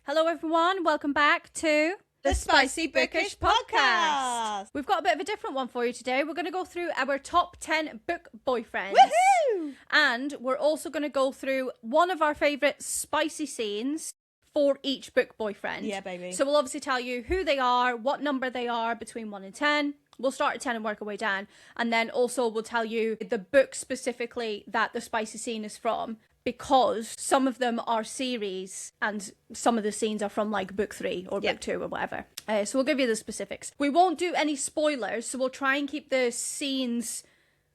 Hello everyone, welcome back to the Spicy Bookish Podcast. We've got a bit of a different one for you today. We're going to go through our top 10 book boyfriends. Woohoo! And we're also going to go through one of our favourite spicy scenes for each book boyfriend. Yeah, baby. So we'll obviously tell you who they are, what number they are between 1 and 10. We'll start at 10 and work our way down. And then also we'll tell you the book specifically that the spicy scene is from, because some of them are series and some of the scenes are from like book 3 or book 2 or whatever. So we'll give you the specifics. We won't do any spoilers, so we'll try and keep the scenes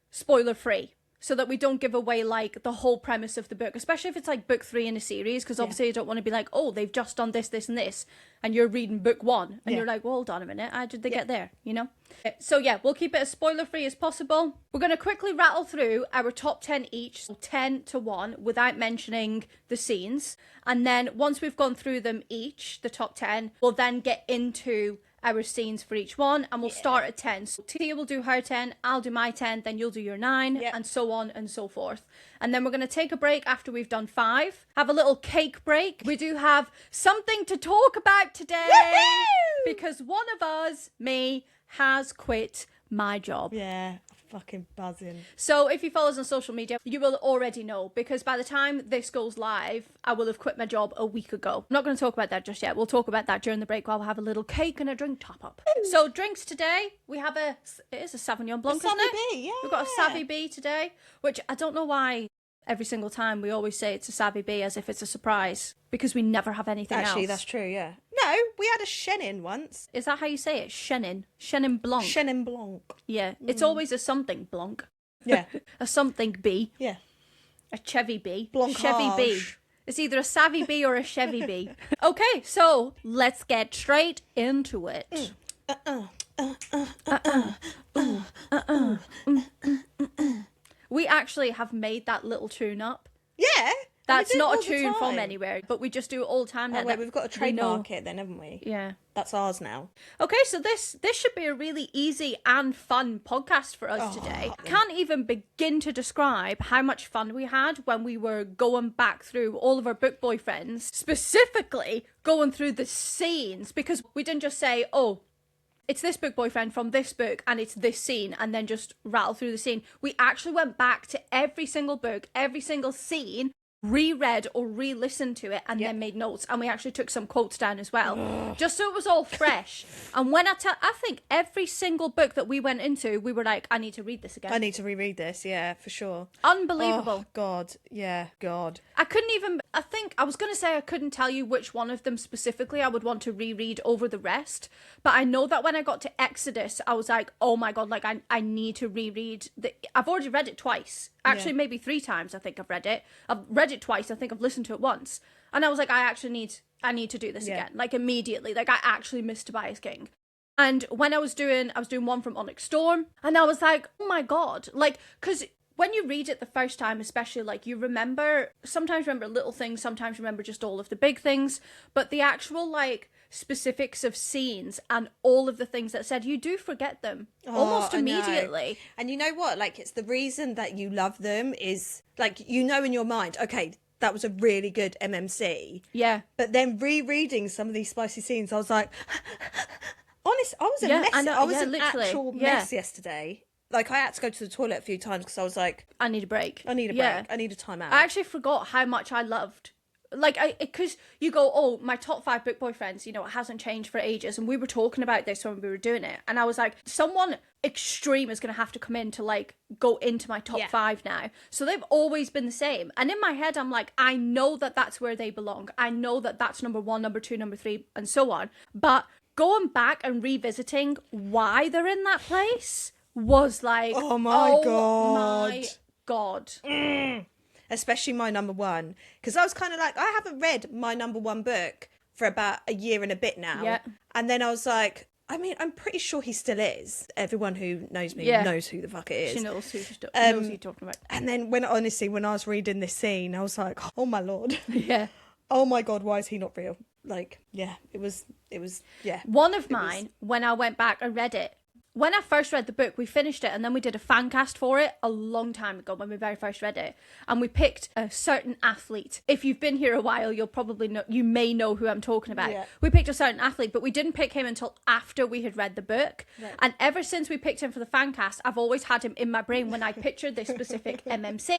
spoiler free, so that we don't give away like the whole premise of the book, especially if it's like book 3 in a series, because obviously you don't want to be like, oh, they've just done this, this and this, and you're reading book 1 and you're like, well, hold on a minute, how did they get there, you know? So yeah, we'll keep it as spoiler free as possible. We're going to quickly rattle through our top 10 each, so 10 to 1, without mentioning the scenes, and then once we've gone through them each, the top 10, we'll then get into our scenes for each one, and we'll start at 10. So Tia will do her 10, I'll do my 10, then you'll do your 9, and so on and so forth. And then we're going to take a break after we've done 5, have a little cake break. We do have something to talk about today. Woohoo! Because one of us, me, has quit my job. Yeah, fucking buzzing. So if you follow us on social media, you will already know, because by the time this goes live, I will have quit my job a week ago. I'm not going to talk about that just yet. We'll talk about that during the break while we have a little cake and a drink top up. So drinks today, we have it is a Sauvignon Blanc, isn't it? B, yeah. We've got a Savvy B today, which I don't know why every single time we always say it's a Savvy B as if it's a surprise, because we never have anything else. Actually, that's true, yeah. No, we had a Chenin once. Is that how you say it? Chenin? Chenin Blanc? Chenin Blanc. Yeah, it's always a something Blanc. Yeah. A something B. Yeah. A Chevy B. Blancage. Chevy B. It's either a Savvy B or a Chevy B. Okay, so let's get straight into it. We actually have made that little tune up. Yeah. That's not a tune from anywhere, but we just do it all the time. Oh, wait, we've got to trademark it then, haven't we? Yeah. That's ours now. Okay, so this should be a really easy and fun podcast for us today. I can't even begin to describe how much fun we had when we were going back through all of our book boyfriends, specifically going through the scenes, because we didn't just say, oh, it's this book boyfriend from this book and it's this scene, and then just rattle through the scene. We actually went back to every single book, every single scene, reread or re-listened to it, and then made notes, and we actually took some quotes down as well, just so it was all fresh. And when I think every single book that we went into, we were like, I need to read this again. I need to reread this, yeah, for sure. Unbelievable. Oh, God, yeah, God. I couldn't tell you which one of them specifically I would want to reread over the rest, but I know that when I got to Exodus, I was like, oh my God, like I need to reread I've already read it twice. Actually, maybe 3 times I think I've read it. I've read it twice. I think I've listened to it once. And I was like, I need to do this again. Like immediately. Like I actually missed Tobias King. And when I was doing one from Onyx Storm, and I was like, oh my God. Like, because when you read it the first time, especially, like you sometimes remember little things, sometimes remember just all of the big things, but the actual like specifics of scenes and all of the things that said, you do forget them almost immediately. And you know what, like it's the reason that you love them is like, you know, in your mind, okay, that was a really good MMC, but then rereading some of these spicy scenes, I was like, honest, I was a mess. I was an actual mess yesterday. Like I had to go to the toilet a few times because I was like, I need a break. I need a time out. I actually forgot how much I loved, like, because you go, oh, my top 5 book boyfriends, you know, it hasn't changed for ages, and we were talking about this when we were doing it, and I was like, someone extreme is going to have to come in to like go into my top 5 now. So they've always been the same, and in my head I'm like, I know that that's where they belong. I know that that's number 1, number 2, number 3, and so on. But going back and revisiting why they're in that place was like, oh my God. Especially my number 1, because I was kind of like, I haven't read my number 1 book for about a year and a bit now, and then I was like, I mean, I'm pretty sure he still is. Everyone who knows me knows who the fuck it is. She knows who you're talking about. And then when I was reading this scene, I was like, oh my Lord, oh my God, why is he not real? Like, it was. One of mine, when I went back and read it, when I first read the book, we finished it and then we did a fan cast for it a long time ago when we very first read it. And we picked a certain athlete. If you've been here a while, you'll probably know, you may know who I'm talking about. Yeah. We picked a certain athlete, but we didn't pick him until after we had read the book. Right. And ever since we picked him for the fan cast, I've always had him in my brain when I pictured this specific MMC.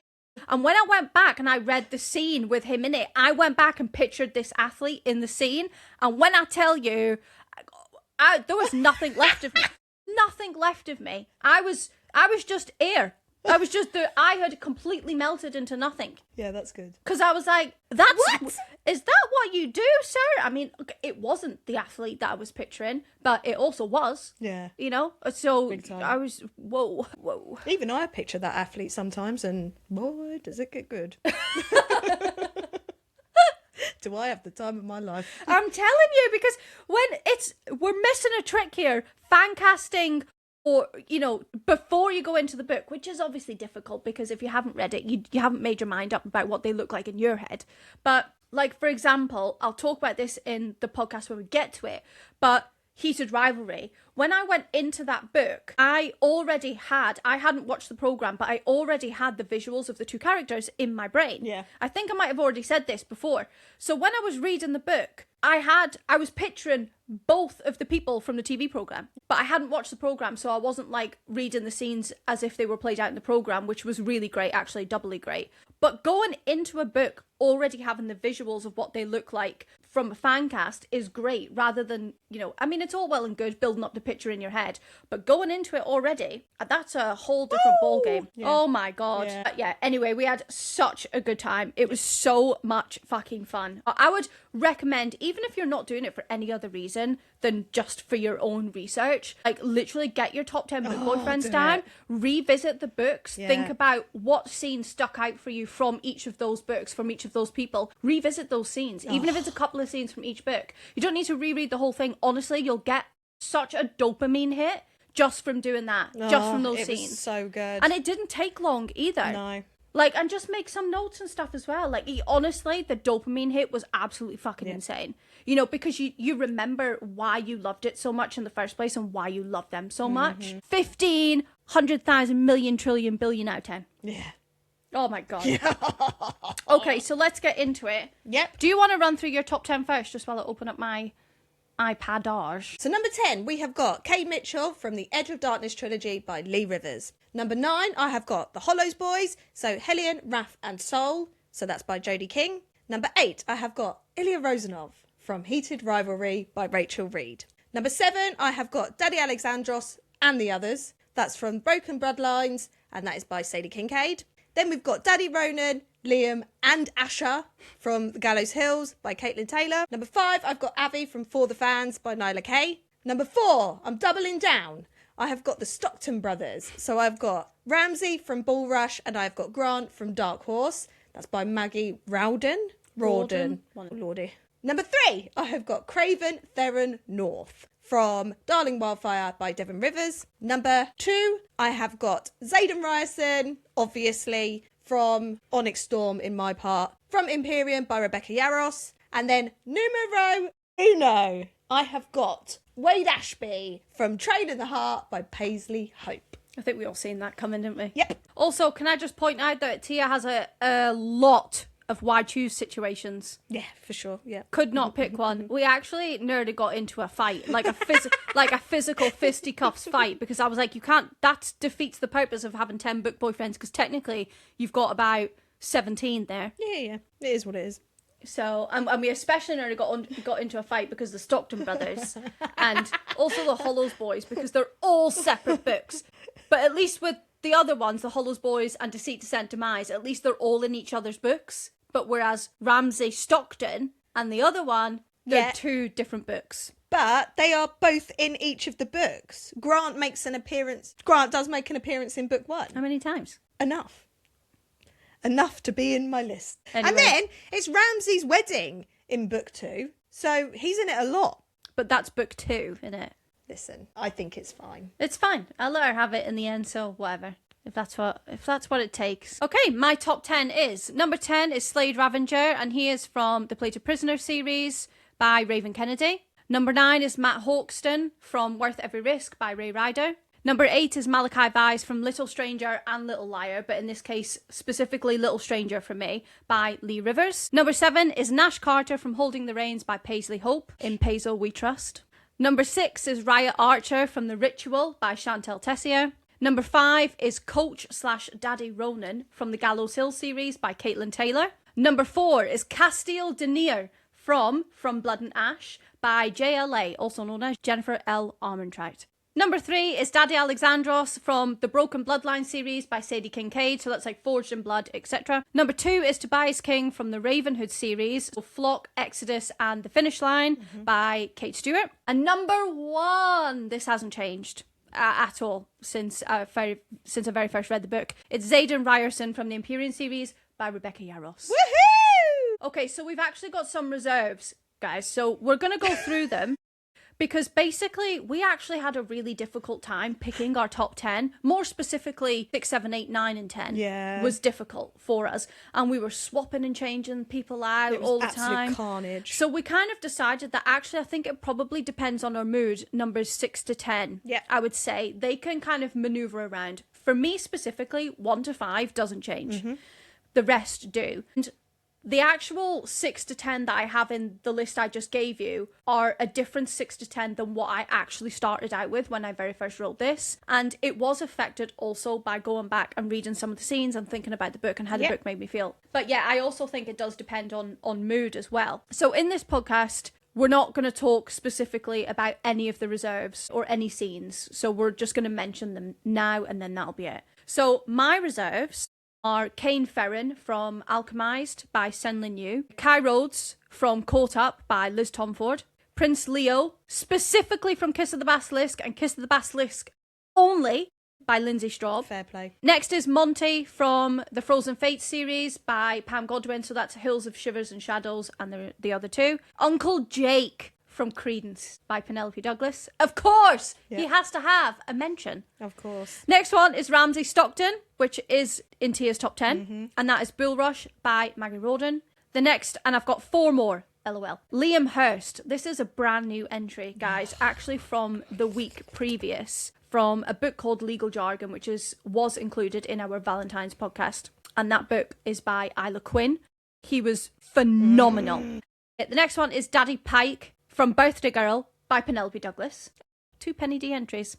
And when I went back and I read the scene with him in it, I went back and pictured this athlete in the scene. And when I tell you, there was nothing left of me. Nothing left of me. I was just air. I had completely melted into nothing. Yeah, that's good. Because I was like, is that what you do, sir? I mean, it wasn't the athlete that I was picturing, but it also was. Yeah. You know? So I was, whoa. Even I picture that athlete sometimes, and boy, does it get good. Do I have the time of my life? I'm telling you, because we're missing a trick here. Fan casting, or, you know, before you go into the book, which is obviously difficult because if you haven't read it, you haven't made your mind up about what they look like in your head. But, like, for example, I'll talk about this in the podcast when we get to it, but Heated Rivalry, when I went into that book, I hadn't watched the programme, but I already had the visuals of the two characters in my brain. Yeah. I think I might have already said this before. So when I was reading the book, I was picturing both of the people from the TV programme, but I hadn't watched the programme, so I wasn't like reading the scenes as if they were played out in the programme, which was really great, actually doubly great. But going into a book already having the visuals of what they look like from a fan cast is great, rather than, you know, I mean, it's all well and good building up the picture in your head, but going into it already, that's a whole different ball game. Yeah. Oh my God. Yeah. Anyway, we had such a good time. It was so much fucking fun. I would recommend, even if you're not doing it for any other reason than just for your own research, like literally get your top 10 book boyfriends down, revisit the books, think about what scenes stuck out for you from each of those books, from each of those people, revisit those scenes, even if it's a couple of scenes from each book. You don't need to reread the whole thing. Honestly, you'll get such a dopamine hit just from doing that, just from those scenes. Was so good. And it didn't take long either. No. Like, and just make some notes and stuff as well. Like, honestly, the dopamine hit was absolutely fucking insane. You know, because you remember why you loved it so much in the first place and why you love them so much. 15, 100,000 million trillion billion out of 10. Yeah. Oh my God. Yeah. Okay, so let's get into it. Yep. Do you want to run through your top 10 first, just while I open up my iPadage? So number 10, we have got Kay Mitchell from the Edge of Darkness trilogy by Lee Rivers. Number 9, I have got The Hollows Boys, so Hellion, Wrath and Soul, so that's by Jodie King. Number 8, I have got Ilya Rozanov from Heated Rivalry by Rachel Reid. Number 7, I have got Daddy Alexandros and the Others, that's from Broken Bloodlines, and that is by Sadie Kincaid. Then we've got Daddy Ronan, Liam and Asher from The Gallows Hills by Caitlin Taylor. Number 5, I've got Avi from For the Fans by Nyla K. Number 4, I'm doubling down. I have got the Stockton brothers. So I've got Ramsay from Bull Rush and I've got Grant from Dark Horse. That's by Maggie Rawdon. Lordy. Number 3, I have got Craven Theron North from Darling Wildfire by Devon Rivers. Number 2, I have got Xaden Riorson, obviously, from Onyx Storm in my part, from Empyrean by Rebecca Yarros. And then numero uno, I have got Wade Ashby from Train in the Heart by Paisley Hope. I think we all seen that coming, didn't we? Yep. Also, can I just point out that Tia has a lot of why choose situations. Yeah, for sure. Yeah. Could not pick one. We actually nearly got into a fight, like a physical fisticuffs fight, because I was like, you can't, that defeats the purpose of having 10 book boyfriends, because technically you've got about 17 there. Yeah. It is what it is. So, and we especially nearly got into a fight because the Stockton brothers and also the Hollows Boys, because they're all separate books. But at least with the other ones, the Hollows Boys and Deceit, Descent, Demise, at least they're all in each other's books. But whereas Ramsay Stockton and the other one, they're two different books. But they are both in each of the books. Grant does make an appearance in book 1. How many times? Enough to be in my list. Anyway. And then it's Ramsay's wedding in book 2. So he's in it a lot. But that's book 2, isn't it? Listen, I think it's fine. It's fine. I'll let her have it in the end, so whatever. If that's what it takes. Okay, my top 10 is, number 10 is Slade Ravenger, and he is from the Play to Prisoner series by Raven Kennedy. Number 9 is Matt Hawkston from Worth Every Risk by Ray Ryder. Number 8 is Malachi Vyse from Little Stranger and Little Liar, but in this case, specifically Little Stranger for me, by Lee Rivers. Number 7 is Nash Carter from Holding the Reins by Paisley Hope. In Paisley we trust. Number 6 is Riot Archer from The Ritual by Chantel Tessier. Number 5 is Coach/Daddy Ronan from the Gallows Hill series by Caitlin Taylor. Number 4 is Casteel Denier from Blood and Ash by JLA, also known as Jennifer L. Armentrout. Number 3 is Daddy Alexandros from the Broken Bloodline series by Sadie Kincaid, so that's like Forged in Blood, etc. Number 2 is Tobias King from the Ravenhoos series, so Flock, Exodus and The Finish Line by Kate Stewart. And number 1, this hasn't changed at all since I very first read the book. It's Xaden Riorson from the Empyrean series by Rebecca Yarros. Woohoo! Okay, so we've actually got some reserves, guys, so we're going to go through them. Because basically, we actually had a really difficult time picking our top 10. More specifically, 6, 7, 8, 9, and 10 was difficult for us. And we were swapping and changing people out all the time. Absolute carnage. So we kind of decided that actually, I think it probably depends on our mood. Numbers 6 to 10, I would say. They can kind of maneuver around. For me specifically, 1 to 5 doesn't change. The rest do. And the actual 6 to 10 that I have in the list I just gave you are a different 6 to 10 than what I actually started out with when I very first wrote this. And it was affected also by going back and reading some of the scenes and thinking about the book and how the book made me feel. But yeah, I also think it does depend on mood as well. So in this podcast, we're not going to talk specifically about any of the reserves or any scenes. So we're just going to mention them now and then that'll be it. So my reserves are Cain Ferrin from Alchemized by Senlin Yu, Kai Rhodes from Caught Up by Liz Tomford, Prince Leo, specifically from Kiss of the Basilisk and Kiss of the Basilisk only by Lindsay Straub. Fair play. Next is Monty from the Frozen Fates series by Pam Godwin, so that's Hills of Shivers and Shadows and the other two. Uncle Jake from Credence by Penelope Douglas. Of course, he has to have a mention. Of course. Next one is Ramsay Stockton, which is in Tia's top 10, and that is Bull Rush by Maggie Roden. The next, and I've got 4 more, LOL. Liam Hurst. This is a brand new entry, guys, actually from the week previous, from a book called Legal Jargon, which was included in our Valentine's podcast. And that book is by Isla Quinn. He was phenomenal. The next one is Daddy Pike from Birthday Girl by Penelope Douglas. 2 Penny D entries.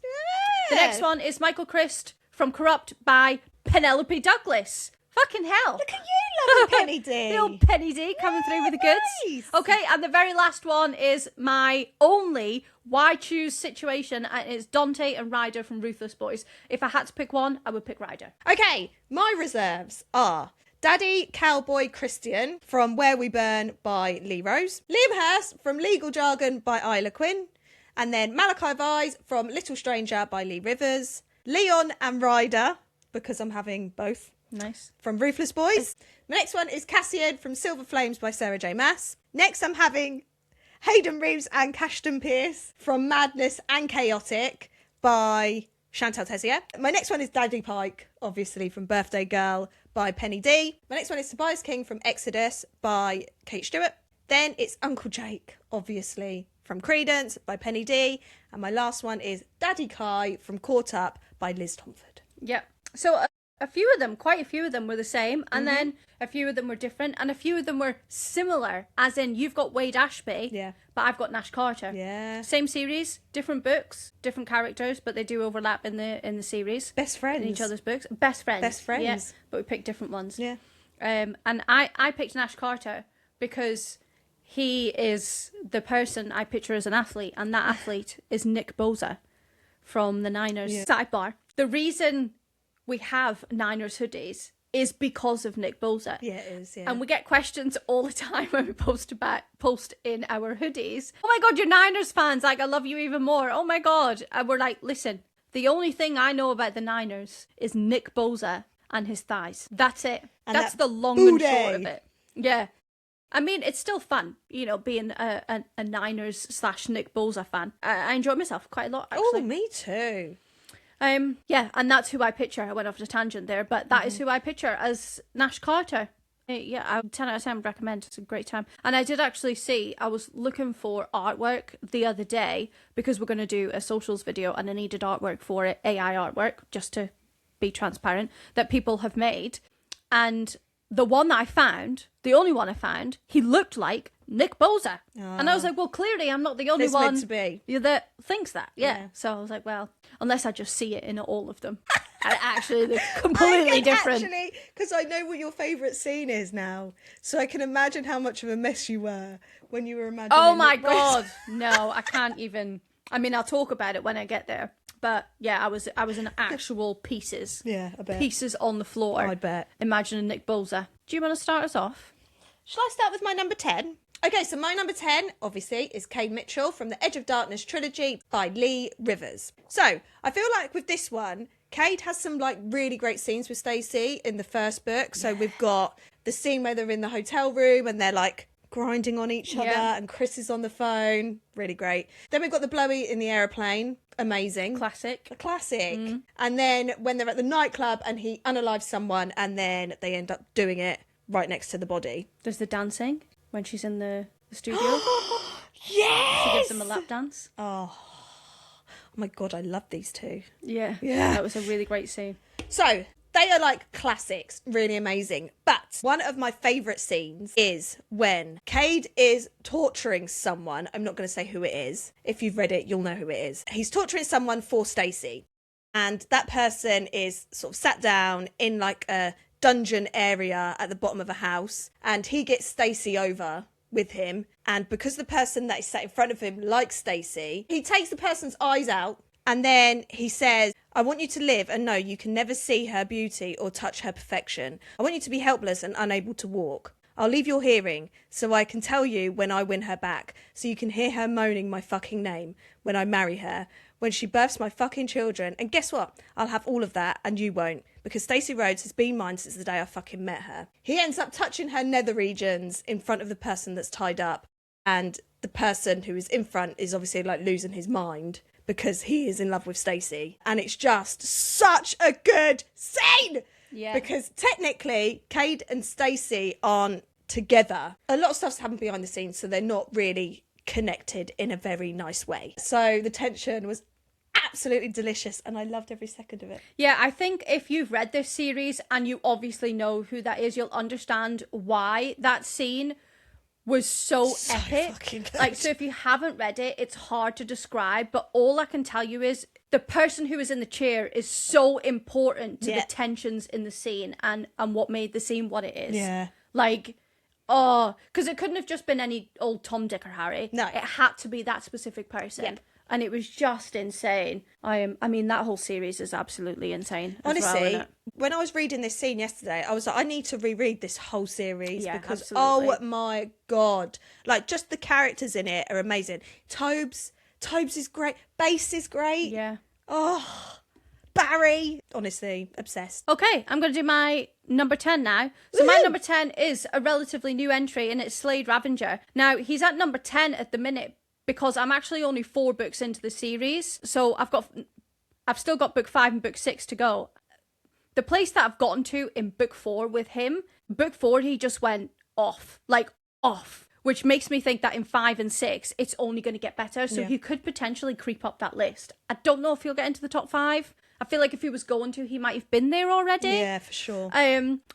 The next one is Michael Christ from Corrupt by Penelope Douglas. Fucking hell. Look at you, lovely Penny D. The old Penny D coming through with the goods. Okay, and the very last one is my only why choose situation, and it's Dante and Ryder from Ruthless Boys. If I had to pick one, I would pick Ryder. Okay, my reserves are Daddy Cowboy Christian from Where We Burn by Lee Rose, Liam Hurst from Legal Jargon by Isla Quinn, and then Malachi Vyse from Little Stranger by Lee Rivers, Leon and Ryder, because I'm having both. Nice. From Ruthless Boys. The next one is Cassian from Silver Flames by Sarah J. Maas. Next I'm having Hayden Reeves and Cashton Pierce from Madness and Chaotic by Chantal Tessier. My next one is Daddy Pike, obviously from Birthday Girl by Penny D. My next one is Tobias King from Exodus by Kate Stewart. Then it's Uncle Jake, obviously, from Credence by Penny D. And my last one is Daddy Kai from Caught Up by Liz Tomford. Yep. So quite a few of them were the same, and then a few of them were different, and a few of them were similar, as in you've got Wade Ashby, but I've got Nash Carter. Yeah. Same series, different books, different characters, but they do overlap in the series. Best friends. In each other's books. Best friends. Best friends. Yeah, but we picked different ones. Yeah. And I picked Nash Carter because he is the person I picture as an athlete, and that athlete is Nick Bosa from the Niners. Yeah. Sidebar. The reason we have Niners hoodies is because of Nick Bosa. Yeah, it is, yeah. And we get questions all the time when we post in our hoodies. Oh my God, you're Niners fans. Like, I love you even more. Oh my God. And we're like, listen, the only thing I know about the Niners is Nick Bosa and his thighs. That's it. And that's the long and short of it. Yeah. I mean, it's still fun, you know, being a Niners/Nick Bosa fan. I enjoy myself quite a lot, actually. Oh, me too. Yeah, and that's who I picture. I went off on a tangent there, but that is who I picture as Nash Carter. Yeah, I 10 out of 10 recommend. It's a great time. And I did actually see, I was looking for artwork the other day because we're going to do a socials video and I needed artwork for it, AI artwork, just to be transparent, that people have made. And the one that I found, the only one I found, he looked like Nick Boza. And I was like, well, clearly I'm not the only one meant to be. that thinks that. Yeah. So I was like, well, unless I just see it in all of them. And actually, they're completely different. Actually, because I know what your favourite scene is now. So I can imagine how much of a mess you were when you were imagining. Oh my God. No, I can't even. I mean, I'll talk about it when I get there. But yeah, I was in actual pieces. Yeah, I bet. Pieces on the floor. I bet. Imagining Nick Bolzer. Do you want to start us off? Shall I start with my number 10? Okay, so my number 10, obviously, is Cade Mitchell from the Edge of Darkness trilogy by Lee Rivers. So, I feel like with this one, Cade has some, like, really great scenes with Stacey in the first book. So, we've got the scene where they're in the hotel room and they're, like, grinding on each other and Chris is on the phone. Really great. Then we've got the blowy in the aeroplane. Amazing. Classic. A classic. And then when they're at the nightclub and he unalives someone and then they end up doing it right next to the body. There's the dancing when she's in the studio. Yes! She gives him a lap dance. Oh my God, I love these two. Yeah. Yeah. That was a really great scene. So, they are like classics, really amazing. But one of my favourite scenes is when Cade is torturing someone. I'm not going to say who it is. If you've read it, you'll know who it is. He's torturing someone for Stacey. And that person is sort of sat down in like a dungeon area at the bottom of a house. And he gets Stacey over with him. And because the person that is sat in front of him likes Stacey, he takes the person's eyes out. And then he says, I want you to live and know you can never see her beauty or touch her perfection. I want you to be helpless and unable to walk. I'll leave your hearing so I can tell you when I win her back, so you can hear her moaning my fucking name when I marry her, when she births my fucking children. And guess what? I'll have all of that and you won't, because Stacey Rhodes has been mine since the day I fucking met her. He ends up touching her nether regions in front of the person that's tied up. And the person who is in front is obviously like losing his mind, because he is in love with Stacey. And it's just such a good scene! Yeah. Because technically, Cade and Stacey aren't together. A lot of stuff's happened behind the scenes, so they're not really connected in a very nice way. So the tension was absolutely delicious, and I loved every second of it. Yeah, I think if you've read this series and you obviously know who that is, you'll understand why that scene was so epic. Fucking good. Like, so if you haven't read it, it's hard to describe, but all I can tell you is the person who is in the chair is so important to the tensions in the scene and what made the scene what it is. Yeah. Like, oh, because it couldn't have just been any old Tom, Dick or Harry. No. It had to be that specific person. Yep. And it was just insane. I mean, that whole series is absolutely insane. Honestly, when I was reading this scene yesterday, I was like, I need to reread this whole series because, absolutely. oh my God. Like, just the characters in it are amazing. Tobes is great. Bass is great. Yeah. Oh, Barry. Honestly, obsessed. Okay, I'm going to do my number 10 now. So my number 10 is a relatively new entry, and it's Slade Ravenger. Now, he's at number 10 at the minute, because I'm actually only 4 books into the series. So I've still got book 5 and book 6 to go. The place that I've gotten to in book 4 with him, book 4, he just went off, which makes me think that in 5 and 6, it's only going to get better. So he could potentially creep up that list. I don't know if he'll get into the top 5. I feel like if he was going to, he might have been there already. Yeah, for sure.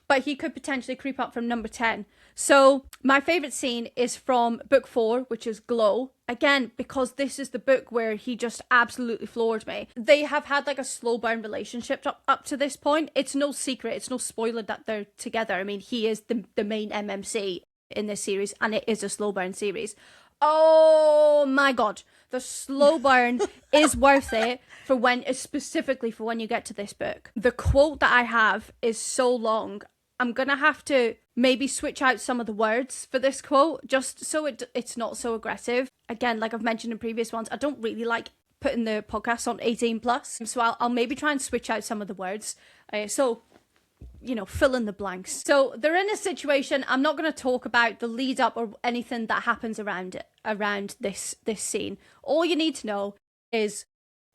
But he could potentially creep up from number 10. So my favourite scene is from book 4, which is Glow. Again, because this is the book where he just absolutely floored me. They have had like a slow burn relationship up to this point. It's no secret. It's no spoiler that they're together. I mean, he is the main MMC in this series, and it is a slow burn series. Oh my God. The slow burn is worth it specifically for when you get to this book. The quote that I have is so long. I'm going to have to maybe switch out some of the words for this quote, just so it's not so aggressive. Again, like I've mentioned in previous ones, I don't really like putting the podcast on 18+. So I'll maybe try and switch out some of the words. So, you know, fill in the blanks. So they're in a situation. I'm not going to talk about the lead up or anything that happens around this scene. All you need to know is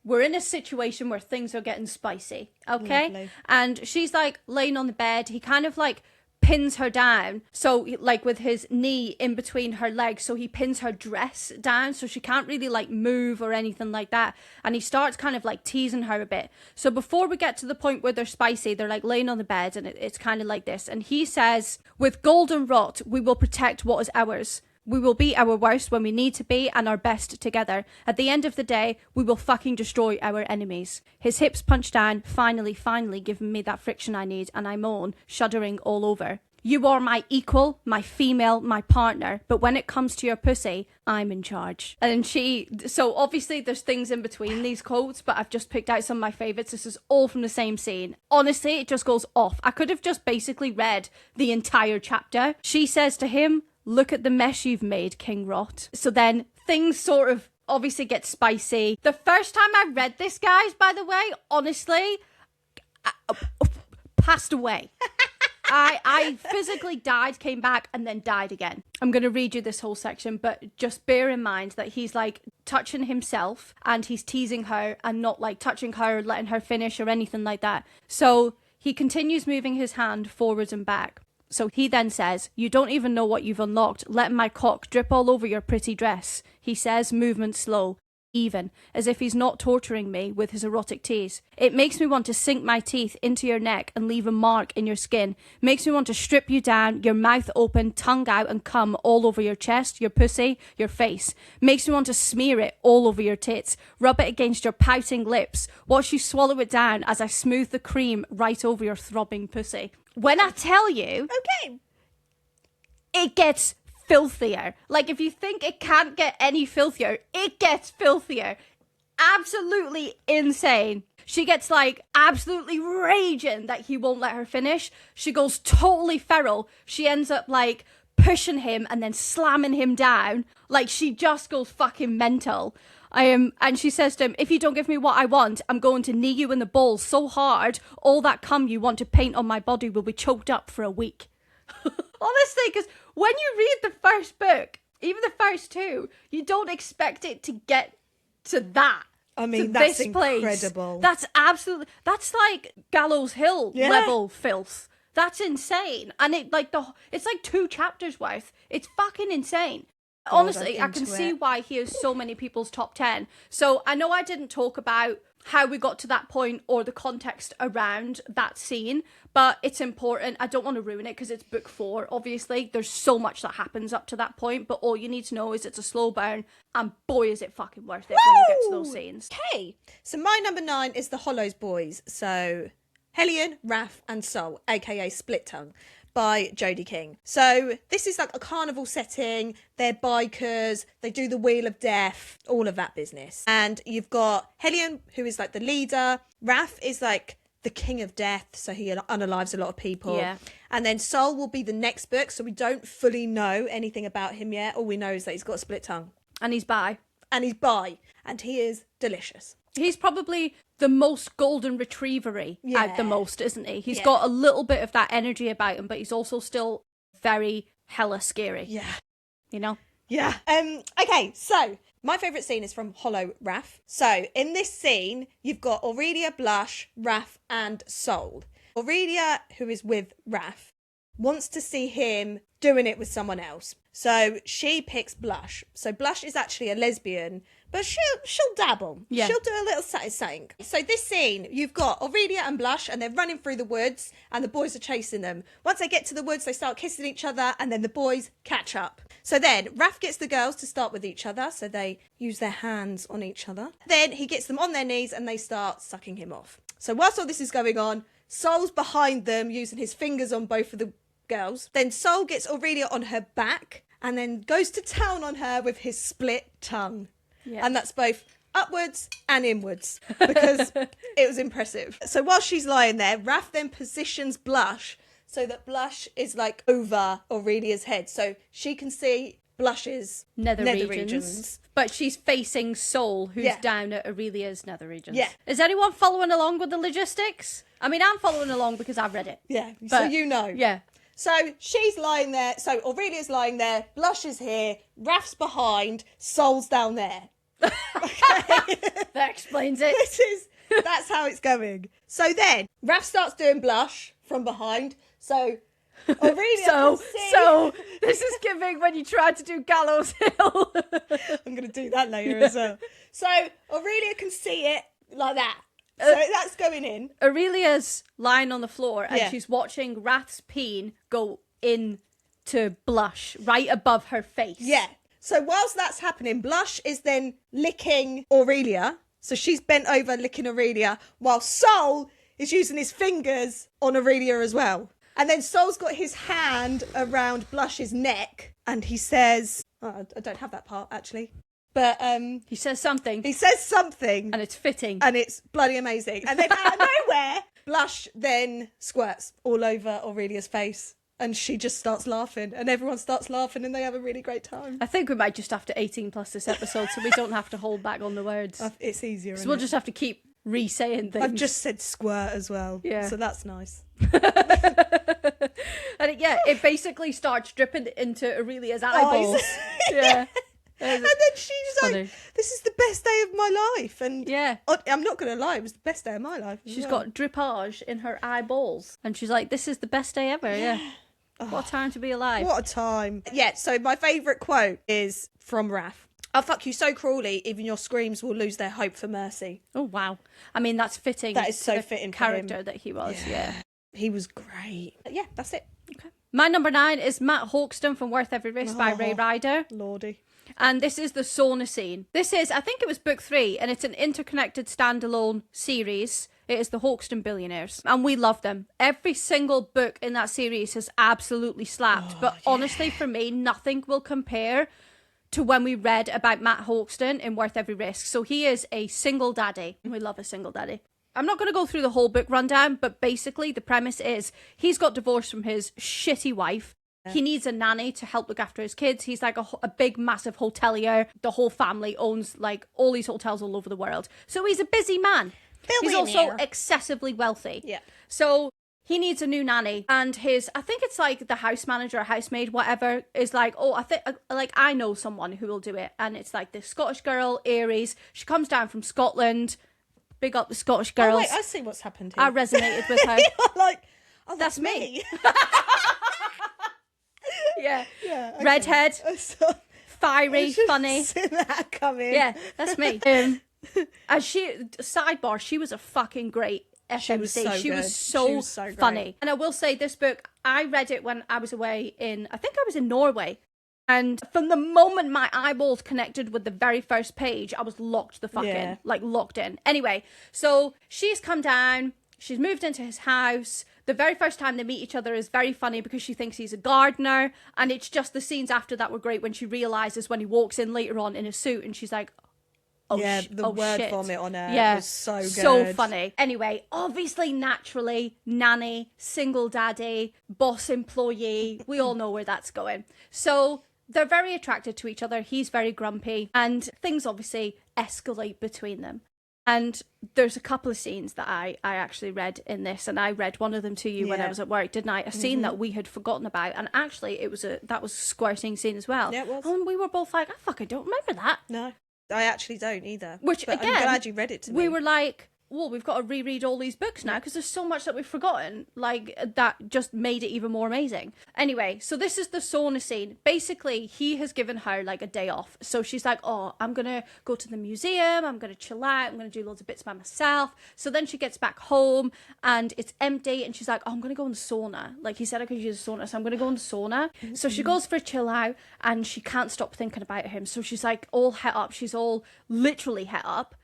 we're in a situation where things are getting spicy, okay? Lovely. And she's like laying on the bed. He kind of like pins her down. So like with his knee in between her legs. So he pins her dress down so she can't really like move or anything like that. And he starts kind of like teasing her a bit. So before we get to the point where they're spicy, they're like laying on the bed and it's kind of like this. And he says, with golden rot, we will protect what is ours. We will be our worst when we need to be and our best together. At the end of the day, we will fucking destroy our enemies. His hips punch down, finally giving me that friction I need, and I moan, shuddering all over. You are my equal, my female, my partner, but when it comes to your pussy, I'm in charge. And so obviously there's things in between these quotes, but I've just picked out some of my favourites. This is all from the same scene. Honestly, it just goes off. I could have just basically read the entire chapter. She says to him, look at the mess you've made, King Rot. So then things sort of obviously get spicy. The first time I read this, guys, by the way, honestly, I passed away. I physically died, came back, and then died again. I'm going to read you this whole section, but just bear in mind that he's like touching himself and he's teasing her and not like touching her, letting her finish or anything like that. So he continues moving his hand forwards and back. So he then says, you don't even know what you've unlocked, letting my cock drip all over your pretty dress. He says, movement slow, even, as if he's not torturing me with his erotic tease. It makes me want to sink my teeth into your neck and leave a mark in your skin. Makes me want to strip you down, your mouth open, tongue out and cum all over your chest, your pussy, your face. Makes me want to smear it all over your tits, rub it against your pouting lips, watch you swallow it down as I smooth the cream right over your throbbing pussy. When I tell you, okay, it gets filthier. Like, if you think it can't get any filthier, it gets filthier. Absolutely insane. She gets, like, absolutely raging that he won't let her finish. She goes totally feral. She ends up, like, pushing him and then slamming him down. Like, she just goes fucking mental. And she says to him, if you don't give me what I want, I'm going to knee you in the balls so hard, all that cum you want to paint on my body will be choked up for a week. Honestly, because when you read the first book, even the first two, you don't expect it to get to that. I mean, that's incredible. That's that's like Gallows Hill level filth. That's insane. And it's like 2 chapters worth. It's fucking insane. Honestly, I can see why he is so many people's top 10. So I know I didn't talk about how we got to that point or the context around that scene, but it's important. I don't want to ruin it because it's book 4, obviously. There's so much that happens up to that point, but all you need to know is it's a slow burn, and boy, is it fucking worth it when you get to those scenes. Okay, so my number 9 is the Hollows Boys. So Hellion, Raph, and Sol, aka Split Tongue, by Jodie King. So this is like a carnival setting. They're bikers. They do the Wheel of Death, all of that business. And you've got Hellion, who is like the leader. Raph is like the king of death, so he unalives a lot of people. Yeah. And then Sol will be the next book, so we don't fully know anything about him yet. All we know is that he's got a split tongue. And he's bi. And he is delicious. He's probably the most golden retriever-y out the most, isn't he? He's got a little bit of that energy about him, but he's also still very hella scary. Yeah. You know? Yeah. Okay, so my favourite scene is from Hollow Raph. So in this scene, you've got Aurelia, Blush, Raph, and Sol. Aurelia, who is with Raph, wants to see him doing it with someone else. So she picks Blush. So Blush is actually a lesbian, but she'll dabble. Yeah. She'll do a little something. So this scene, you've got Aurelia and Blush, and they're running through the woods, and the boys are chasing them. Once they get to the woods, they start kissing each other, and then the boys catch up. So then Raph gets the girls to start with each other, so they use their hands on each other. Then he gets them on their knees, and they start sucking him off. So whilst all this is going on, Sol's behind them, using his fingers on both of the girls. Then Sol gets Aurelia on her back, and then goes to town on her with his split tongue. Yeah. And that's both upwards and inwards, because it was impressive. So while she's lying there, Raph then positions Blush so that Blush is like over Aurelia's head, so she can see Blush's nether regions. But she's facing Sol, who's down at Aurelia's nether regions. Yeah. Is anyone following along with the logistics? I mean, I'm following along because I've read it. Yeah, but, so you know. Yeah. So she's lying there. So Aurelia's lying there. Blush is here. Raph's behind. Sol's down there. Okay. That explains it. That's how it's going. So then Raph starts doing Blush from behind. So Aurelia so, can see. so this is giving when you tried to do Gallows Hill. I'm going to do that later as well. So Aurelia can see it like that. So that's going in. Aurelia's lying on the floor and Yeah. she's watching Rath's peen go in to blush right above her face. Yeah. So whilst that's happening, Blush is then licking Aurelia. So she's bent over licking Aurelia while Sol is using his fingers on Aurelia as well. And then Sol's got his hand around Blush's neck and he says, oh, I don't have that part actually. But He says something. he says something. And it's fitting. And it's bloody amazing. And then out of nowhere, Blush then squirts all over Aurelia's face. And she just starts laughing. And everyone starts laughing and they have a really great time. I think we might just have to 18 plus this episode so we don't have to hold back on the words. It's easier. So we'll just have to keep re-saying things. I've just said squirt as well. Yeah. So that's nice. And it basically starts dripping into Aurelia's eyeballs. Yeah. Yeah. And then she's like, funny. this is the best day of my life. And Yeah. I'm not going to lie, it was the best day of my life. She's got drippage in her eyeballs. And she's like, this is the best day ever. Yeah. What a time to be alive. What a time. Yeah, so my favourite quote is from Raph. I'll fuck you so cruelly, even your screams will lose their hope for mercy. Oh, wow. I mean, that's fitting. That is so to the fitting for character him. that he was. Yeah. He was great. Yeah, that's it. Okay. My number 9 is Matt Hawkston from Worth Every Risk by Ray Ryder. Lordy. And this is the sauna scene. This is, I think it was book 3, and it's an interconnected standalone series. It is the Hawkston Billionaires, and we love them. Every single book in that series has absolutely slapped, but honestly, for me, nothing will compare to when we read about Matt Hawkston in Worth Every Risk. So he is a single daddy. We love a single daddy. I'm not going to go through the whole book rundown, but basically the premise is he's got divorced from his shitty wife. He needs a nanny to help look after his kids. He's like a big, massive hotelier. The whole family owns like all these hotels all over the world. So he's a busy man. He's also excessively wealthy. Yeah. So he needs a new nanny. And I think it's like the house manager or housemaid, whatever, is like, oh, I know someone who will do it. And it's like this Scottish girl, Aries. She comes down from Scotland. Big up the Scottish girls. Oh, wait, I see what's happened here. I resonated with her. Like, oh, that's me. Yeah. Okay. Redhead, fiery, funny. Seen that coming. Yeah, that's me. As sidebar, she was a fucking great FMC. She was so funny. Great. And I will say, this book, I read it when I was away I think I was in Norway. And from the moment my eyeballs connected with the very first page, I was locked in. Like locked in. Anyway, so she's come down. She's moved into his house. The very first time they meet each other is very funny because she thinks he's a gardener. And it's just the scenes after that were great when she realises when he walks in later on in a suit and she's like, oh, yeah, the word shit. vomit on her was so good. So funny. Anyway, obviously, naturally, nanny, single daddy, boss employee. We all know where that's going. So they're very attracted to each other. He's very grumpy. And things obviously escalate between them. And there's a couple of scenes that I actually read in this, and I read one of them to you when I was at work, didn't I? A scene that we had forgotten about, and actually that was a squirting scene as well. Yeah, it was. And we were both like, I fucking don't remember that. No, I actually don't either. Which, but again, I'm glad you read it to me. We were like, well, we've got to reread all these books now because there's so much that we've forgotten. Like, that just made it even more amazing. Anyway, so this is the sauna scene. Basically, he has given her like a day off. So she's like, oh, I'm going to go to the museum. I'm going to chill out. I'm going to do loads of bits by myself. So then she gets back home and it's empty. And she's like, oh, I'm going to go in the sauna. Like he said, I could use a sauna. So I'm going to go in the sauna. So she goes for a chill out and she can't stop thinking about him. So she's like all het up. She's all literally het up.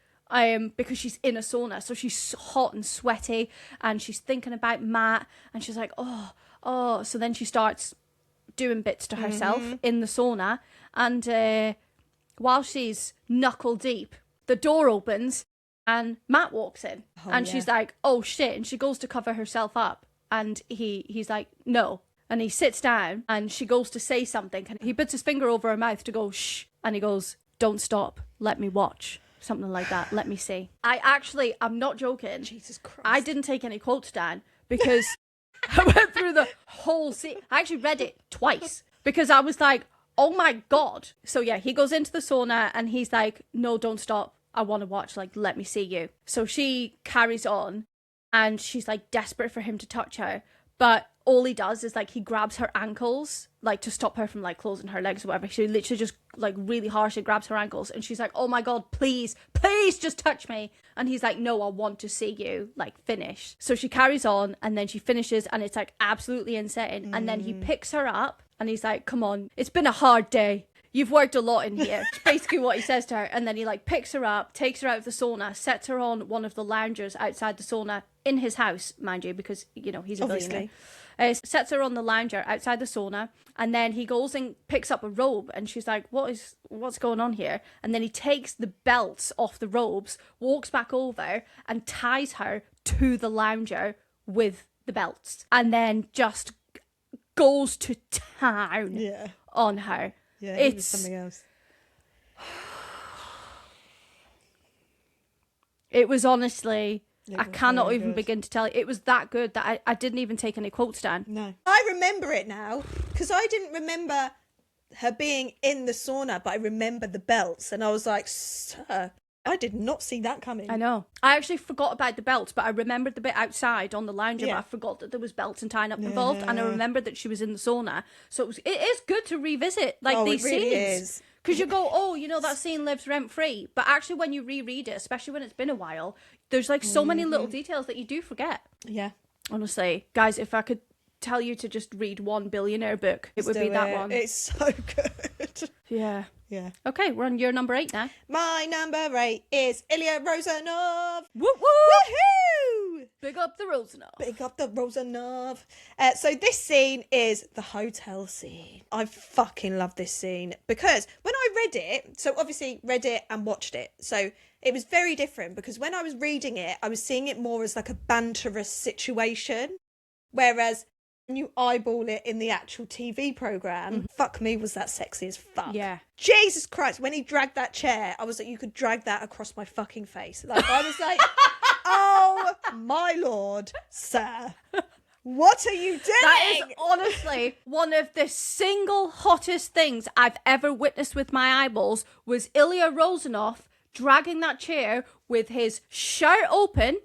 Because she's in a sauna, so she's hot and sweaty, and she's thinking about Matt, and she's like, oh. So then she starts doing bits to herself in the sauna, and while she's knuckle deep, the door opens, and Matt walks in, and she's like, oh shit, and she goes to cover herself up, and he's like, no, and he sits down, and she goes to say something, and he puts his finger over her mouth to go shh, and he goes, don't stop, let me watch. Something like that. Let me see. I'm not joking. Jesus Christ. I didn't take any quotes down because I went through the whole scene. I actually read it twice because I was like, oh my God. So yeah, he goes into the sauna and he's like, no, don't stop. I want to watch. Like, let me see you. So she carries on and she's like desperate for him to touch her. But all he does is, like, he grabs her ankles, like, to stop her from, like, closing her legs or whatever. She literally just, like, really harshly grabs her ankles. And she's like, oh my God, please just touch me. And he's like, no, I want to see you, like, finish. So she carries on, and then she finishes, and it's, like, absolutely insane. And then he picks her up, and he's like, come on, it's been a hard day. You've worked a lot in here. It's basically what he says to her. And then he, like, picks her up, takes her out of the sauna, sets her on one of the loungers outside the sauna in his house, mind you, because, you know, he's a billionaire. Sets her on the lounger outside the sauna, and then he goes and picks up a robe, and she's like, what's going on here? And then he takes the belts off the robes, walks back over, and ties her to the lounger with the belts, and then just goes to town on her. Yeah, it's something else. It was honestly... I cannot even begin to tell you. It was that good that I didn't even take any quotes down. No. I remember it now, because I didn't remember her being in the sauna, but I remember the belts, and I was like, sir, I did not see that coming. I know. I actually forgot about the belts, but I remembered the bit outside on the lounger, but I forgot that there was belts and tying up involved, and I remembered that she was in the sauna. So it is good to revisit, like, these it really scenes. Is. Because you go, oh, you know, that scene lives rent-free. But actually, when you reread it, especially when it's been a while, there's, like, so many little details that you do forget. Yeah. Honestly. Guys, if I could tell you to just read one billionaire book, it would be that one. It's so good. Yeah. Yeah. Okay, we're on your number 8 now. My number 8 is Ilya Rozanov. Woo woo! Woohoo! Big up the Rozanov. Big up the Rozanov. So this scene is the hotel scene. I fucking love this scene because when I read it, so obviously read it and watched it. So it was very different because when I was reading it, I was seeing it more as like a banterous situation. Whereas when you eyeball it in the actual TV programme, fuck me, was that sexy as fuck. Yeah. Jesus Christ, when he dragged that chair, I was like, you could drag that across my fucking face. Like, I was like, oh my lord, sir. What are you doing? That is honestly one of the single hottest things I've ever witnessed with my eyeballs was Ilya Rozanov dragging that chair with his shirt open,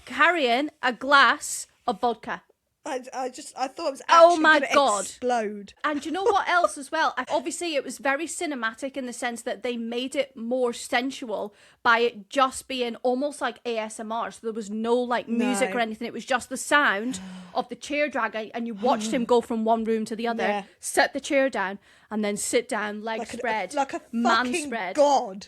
carrying a glass of vodka. I thought it was actually gonna explode. And you know what else as well? Obviously, it was very cinematic in the sense that they made it more sensual by it just being almost like ASMR. So there was no like music or anything. It was just the sound of the chair dragging, and you watched him go from one room to the other, set the chair down, and then sit down, legs spread, like a man fucking spread. god.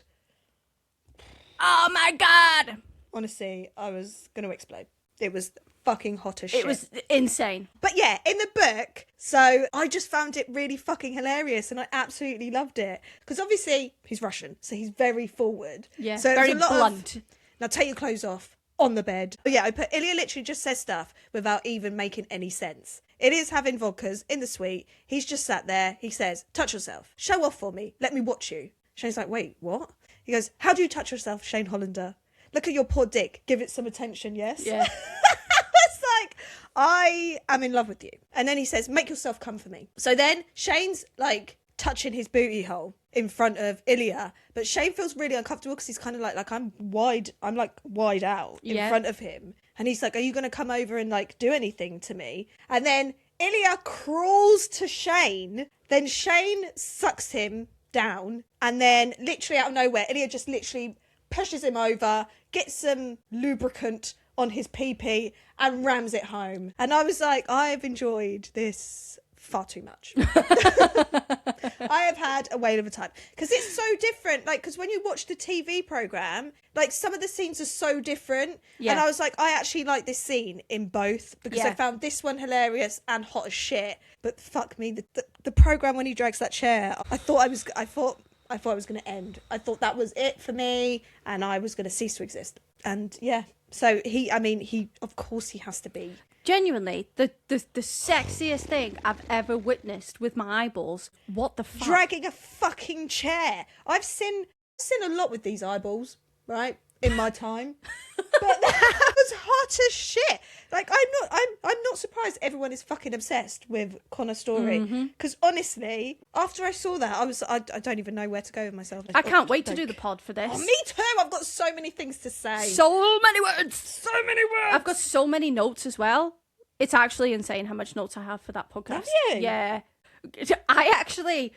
Oh my god! Honestly, I was going to explode. It was fucking hot as shit. It was insane. But yeah, in the book, so I just found it really fucking hilarious and I absolutely loved it. Because obviously, he's Russian, so he's very forward. Yeah, so very blunt. Now take your clothes off on the bed. But yeah, I put Ilya literally just says stuff without even making any sense. It is having vodkas in the suite. He's just sat there. He says, touch yourself. Show off for me. Let me watch you. Shane's like, wait, what? He goes, how do you touch yourself, Shane Hollander? Look at your poor dick. Give it some attention, yes? Yeah. It's like, I am in love with you. And then he says, make yourself come for me. So then Shane's like touching his booty hole in front of Ilya. But Shane feels really uncomfortable because he's kind of like I'm wide out in front of him. And he's like, are you going to come over and like do anything to me? And then Ilya crawls to Shane. Then Shane sucks him down. And then literally out of nowhere, Ilya just literally pushes him over, gets some lubricant on his pee-pee and rams it home. And I was like, I have enjoyed this far too much. I have had a whale of a time. Because it's so different. Like, because when you watch the TV programme, like, some of the scenes are so different. Yeah. And I was like, I actually like this scene in both. Because I found this one hilarious and hot as shit. But fuck me, the programme when he drags that chair, I thought I was going to end. I thought that was it for me, and I was going to cease to exist. And yeah, so he, of course he has to be. Genuinely, the sexiest thing I've ever witnessed with my eyeballs. What the fuck? Dragging a fucking chair. I've seen a lot with these eyeballs, right? In my time. But that was hot as shit. Like, I'm not surprised everyone is fucking obsessed with Connor's story. Because honestly, after I saw that, I don't even know where to go with myself. I can't wait to do the pod for this. Oh, me too. I've got so many things to say. So many words. So many words. I've got so many notes as well. It's actually insane how much notes I have for that podcast. Have you? Yeah. I actually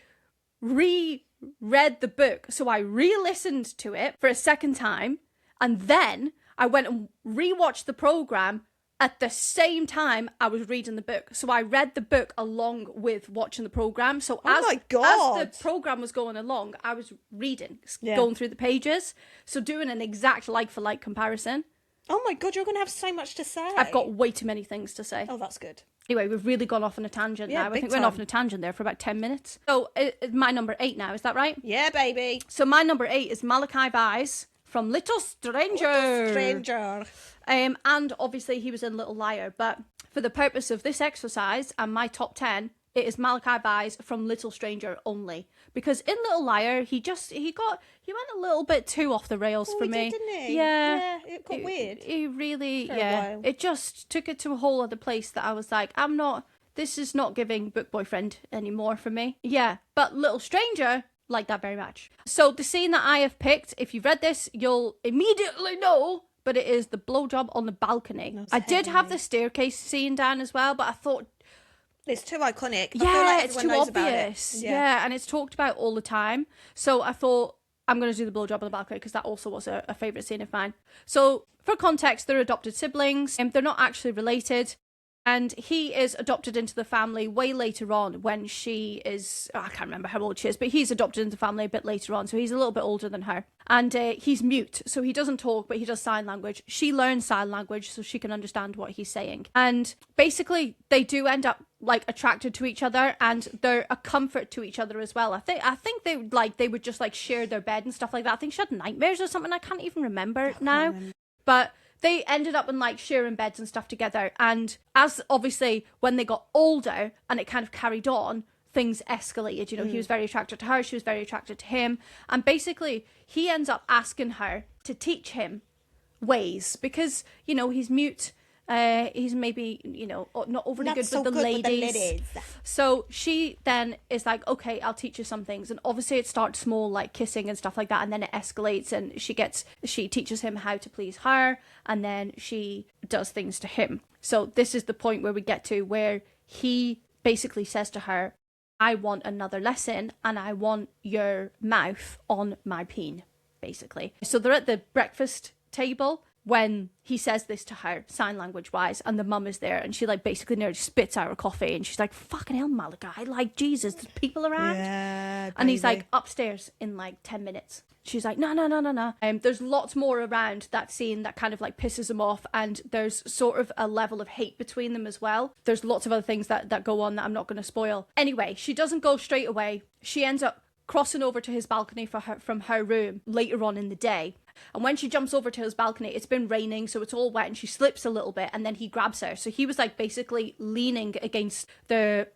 read the book, so I re-listened to it for a second time, and then I went and rewatched the program at the same time I was reading the book. So I read the book along with watching the program. So as the program was going along, I was reading, going through the pages. So doing an exact like-for-like comparison. Oh my God, you're going to have so much to say. I've got way too many things to say. Oh, that's good. Anyway, we've really gone off on a tangent now. I think we went off on a tangent there for about 10 minutes. So my number 8 now, is that right? Yeah, baby. So my number 8 is Malachi Vyse from Little Stranger. And obviously he was in Little Liar, but for the purpose of this exercise and my top 10, it is Malachi Vyse from Little Stranger only. Because in Little Liar, he went a little bit too off the rails for me. Didn't he? Yeah. It got weird. He really, for a while. It just took it to a whole other place that I was like, this is not giving book boyfriend anymore for me. Yeah, but Little Stranger, like that very much. So the scene that I have picked, if you've read this, you'll immediately know, but it is the blowjob on the balcony. I did have the staircase scene down as well, but I thought, it's too iconic. Yeah, I feel like it's too obvious. Yeah, and it's talked about all the time. So I thought, I'm going to do the blowjob on the balcony because that also was a favourite scene of mine. So for context, they're adopted siblings and they're not actually related. And he is adopted into the family way later on when she is, I can't remember how old she is, but he's adopted into the family a bit later on. So he's a little bit older than her. And he's mute, so he doesn't talk, but he does sign language. She learns sign language so she can understand what he's saying. And basically, they do end up like attracted to each other, and they're a comfort to each other as well. I think they would just like share their bed and stuff like that. I think she had nightmares or something. I can't even remember now. But they ended up in like sharing beds and stuff together. And as obviously when they got older and it kind of carried on, things escalated. You know, he was very attracted to her. She was very attracted to him. And basically he ends up asking her to teach him ways because, you know, he's mute. He's maybe, you know, not overly good with the ladies. So she then is like, okay, I'll teach you some things. And obviously it starts small, like kissing and stuff like that. And then it escalates and she teaches him how to please her. And then she does things to him. So this is the point where we get to where he basically says to her, I want another lesson and I want your mouth on my peen, basically. So they're at the breakfast table when he says this to her, sign language wise, and the mum is there and she like basically nearly spits out her coffee and she's like, fucking hell, Malachi, like Jesus, there's people around. Yeah, and he's like upstairs in like 10 minutes. She's like, no. There's lots more around that scene that kind of like pisses him off, and there's sort of a level of hate between them as well. There's lots of other things that go on that I'm not going to spoil. Anyway, she doesn't go straight away. She ends up crossing over to his balcony from her room later on in the day. And when she jumps over to his balcony, it's been raining, so it's all wet, and she slips a little bit, and then he grabs her. So he was like basically leaning against the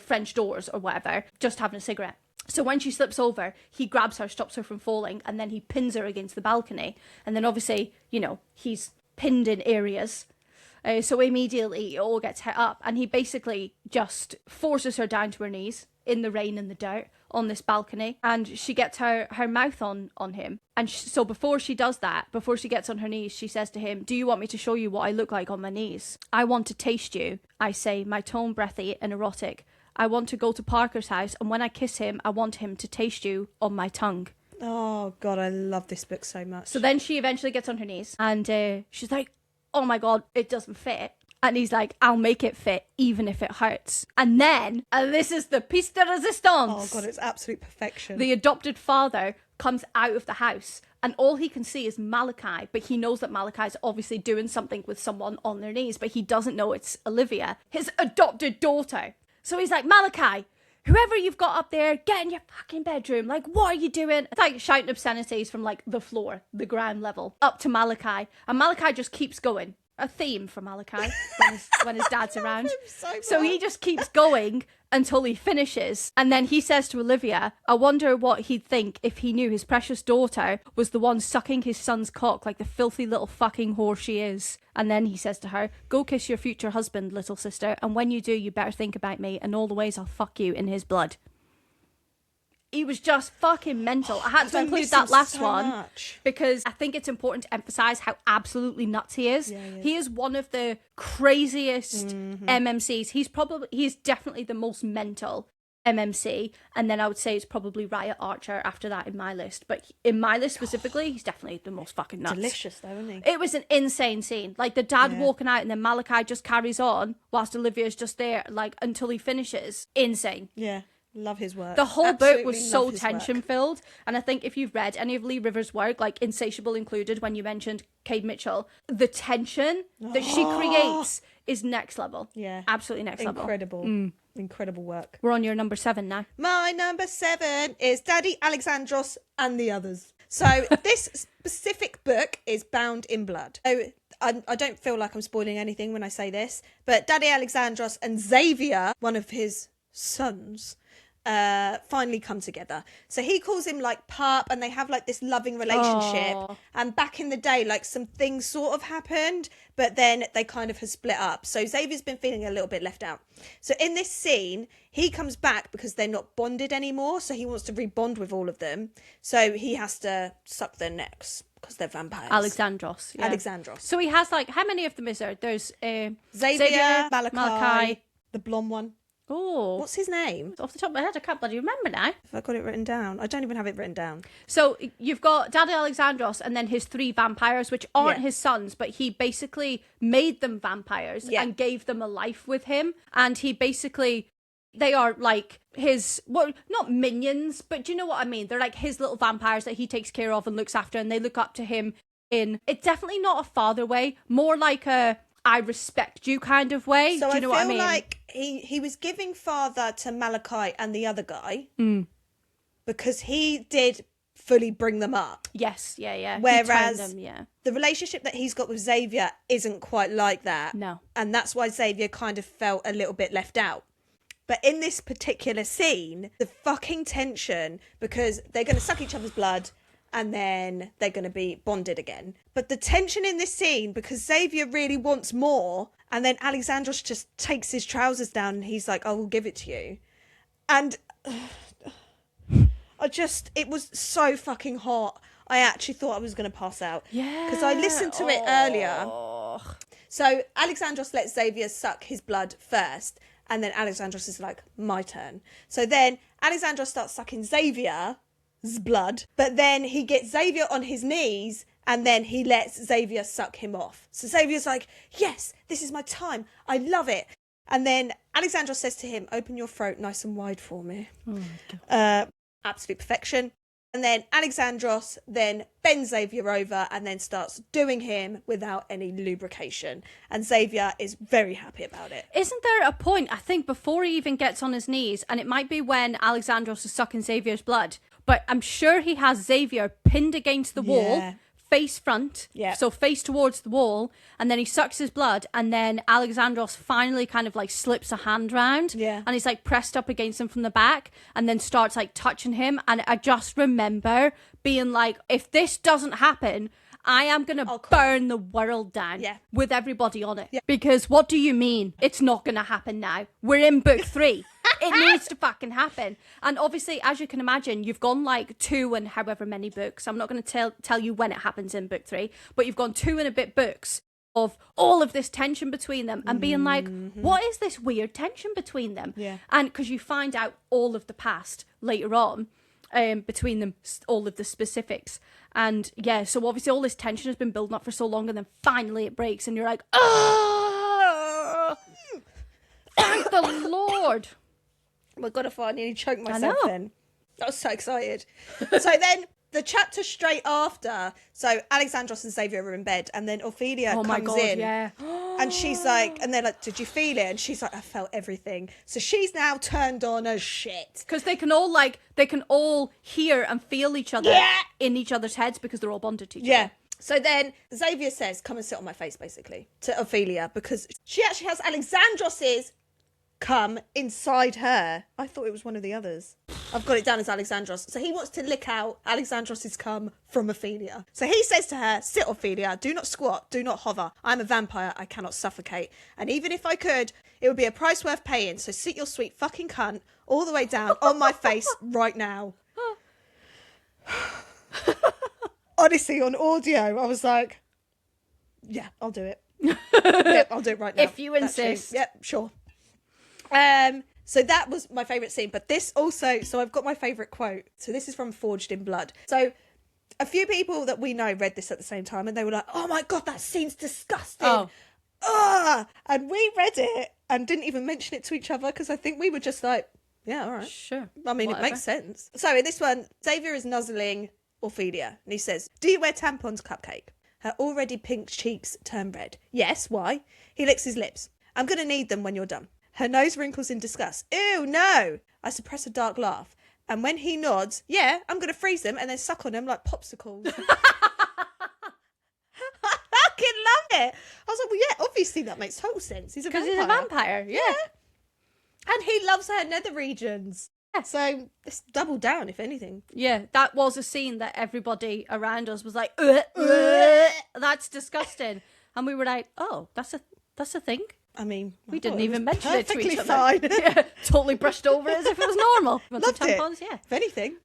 French doors or whatever, just having a cigarette. So when she slips over, he grabs her, stops her from falling, and then he pins her against the balcony. And then obviously, you know, he's pinned in areas. So immediately it all gets hit up, and he basically just forces her down to her knees in the rain and the dirt on this balcony, and she gets her mouth on him. And so before she does that, before she gets on her knees, she says to him, do you want me to show you what I look like on my knees? I want to taste you, I say, my tone breathy and erotic. I want to go to Parker's house, and when I kiss him, I want him to taste you on my tongue. Oh God, I love this book so much. So then she eventually gets on her knees, and she's like, oh my God, it doesn't fit. And he's like, I'll make it fit, even if it hurts. And then, and this is the piece de resistance. Oh God, it's absolute perfection. The adopted father comes out of the house, and all he can see is Malachi, but he knows that Malachi's obviously doing something with someone on their knees, but he doesn't know it's Olivia, his adopted daughter. So he's like, Malachi, whoever you've got up there, get in your fucking bedroom. Like, what are you doing? It's like shouting obscenities from like the floor, the ground level, up to Malachi. And Malachi just keeps going. A theme for Malachi when his dad's around. So he just keeps going until he finishes. And then he says to Olivia, I wonder what he'd think if he knew his precious daughter was the one sucking his son's cock like the filthy little fucking whore she is. And then he says to her, go kiss your future husband, little sister, and when you do, you better think about me and all the ways I'll fuck you in his blood. he was just fucking mental. I had to include that last one much. because I think it's important to emphasize how absolutely nuts he is. He is one of the craziest MMCs. He's definitely the most mental MMC, and then I would say it's probably Riot Archer after that in my list. But in my list specifically, he's definitely the most fucking nuts. Delicious though, isn't he? It was an insane scene. Like the dad walking out, and then Malachi just carries on whilst Olivia's just there, like until he finishes. Insane. Yeah. Love his work. The whole book was so tension filled, and I think if you've read any of Lee Rivers' work, like Insatiable included, when you mentioned Cade Mitchell, the tension that she creates is next level. Yeah, absolutely next level. Incredible work. We're on your number 7 now. My number 7 is Daddy Alexandros and the Others. So this specific book is bound in blood. So I don't feel like I'm spoiling anything when I say this, but Daddy Alexandros and Xavier, one of his sons, finally come together. So he calls him like Pup, and they have like this loving relationship. Aww. And back in the day, like some things sort of happened, but then they kind of have split up. So Xavier's been feeling a little bit left out. So in this scene, he comes back because they're not bonded anymore. So he wants to rebond with all of them. So he has to suck their necks because they're vampires. Alexandros. Yeah. Alexandros. So he has like, how many of them is there? There's Xavier, Malachi, the blonde one. Oh, what's his name? Off the top of my head, I can't bloody remember now. Have I got it written down? I don't even have it written down. So you've got Daddy Alexandros and then his 3 vampires, which aren't his sons, but he basically made them vampires and gave them a life with him. And he basically, they are like his, well, not minions, but do you know what I mean? They're like his little vampires that he takes care of and looks after, and they look up to him in, it's definitely not a father way, more like a I respect you kind of way. So do you know what I mean? Like he was giving father to Malachi and the other guy because he did fully bring them up. Yes, yeah. Whereas the relationship that he's got with Xavier isn't quite like that. No. And that's why Xavier kind of felt a little bit left out. But in this particular scene, the fucking tension, because they're going to suck each other's blood and then they're going to be bonded again. But the tension in this scene, because Xavier really wants more, and then Alexandros just takes his trousers down and he's like, I will give it to you. And it was so fucking hot. I actually thought I was going to pass out. Yeah. Because I listened to it earlier. So Alexandros lets Xavier suck his blood first, and then Alexandros is like, my turn. So then Alexandros starts sucking Xavier's blood, but then he gets Xavier on his knees and then he lets Xavier suck him off. So Xavier's like, yes, this is my time. I love it. And then Alexandros says to him, open your throat nice and wide for me. Oh my God. Absolute perfection. And then Alexandros then bends Xavier over and then starts doing him without any lubrication. And Xavier is very happy about it. Isn't there a point, I think, before he even gets on his knees, and it might be when Alexandros is sucking Xavier's blood, but I'm sure he has Xavier pinned against the wall, face front, so face towards the wall, and then he sucks his blood, and then Alexandros finally kind of like slips a hand round, and he's like pressed up against him from the back, and then starts like touching him. And I just remember being like, if this doesn't happen, I am going to burn the world down with everybody on it. Because what do you mean it's not going to happen now? We're in book 3. It needs to fucking happen. And obviously, as you can imagine, you've gone like 2 and however many books. I'm not going to tell you when it happens in book 3, but you've gone 2 and a bit books of all of this tension between them and being like, what is this weird tension between them? And because you find out all of the past later on, between them, all of the specifics. And so obviously all this tension has been building up for so long, and then finally it breaks and you're like, oh, thank the Lord. Oh my God, I nearly choked myself then. I was so excited. So then the chapter straight after, so Alexandros and Xavier are in bed, and then Ophelia comes in. And she's like, and they're like, did you feel it? And she's like, I felt everything. So she's now turned on as shit. Because they can all hear and feel each other in each other's heads because they're all bonded to each other. So then Xavier says, come and sit on my face, basically, to Ophelia, because she actually has Alexandros's come inside her. I thought it was one of the others. I've got it down as Alexandros. So he wants to lick out Alexandros's cum from Ophelia. So he says to her, sit, Ophelia, do not squat, do not hover. I'm a vampire, I cannot suffocate. And even if I could, it would be a price worth paying. So sit your sweet fucking cunt all the way down on my face right now. Honestly, on audio, I was like, yeah, I'll do it. Yep, I'll do it right now. If you insist. Yep, sure. So that was my favourite scene. But this also, so I've got my favourite quote. So this is from Forged in Blood. So a few people that we know read this at the same time and they were like, oh my God, that scene's disgusting. And we read it and didn't even mention it to each other because I think we were just like, yeah, all right. Sure. I mean, Whatever. It makes sense. So in this one, Xavier is nuzzling Ophelia and he says, do you wear tampons, Cupcake? Her already pink cheeks turn red. Yes, why? He licks his lips. I'm going to need them when you're done. Her nose wrinkles in disgust. Ew, no! I suppress a dark laugh. And when he nods, yeah, I'm going to freeze them and then suck on them like popsicles. I fucking love it. I was like, well, yeah, obviously that makes total sense. He's a vampire. Because he's a vampire, yeah. And he loves her nether regions. Yeah. So it's double down, if anything. Yeah, that was a scene that everybody around us was like, that's disgusting. And we were like, oh, that's a thing. I mean, we didn't even mention it to each other. Fine. Yeah, totally brushed over it as if it was normal. Loved tampons, it. Yeah. If anything,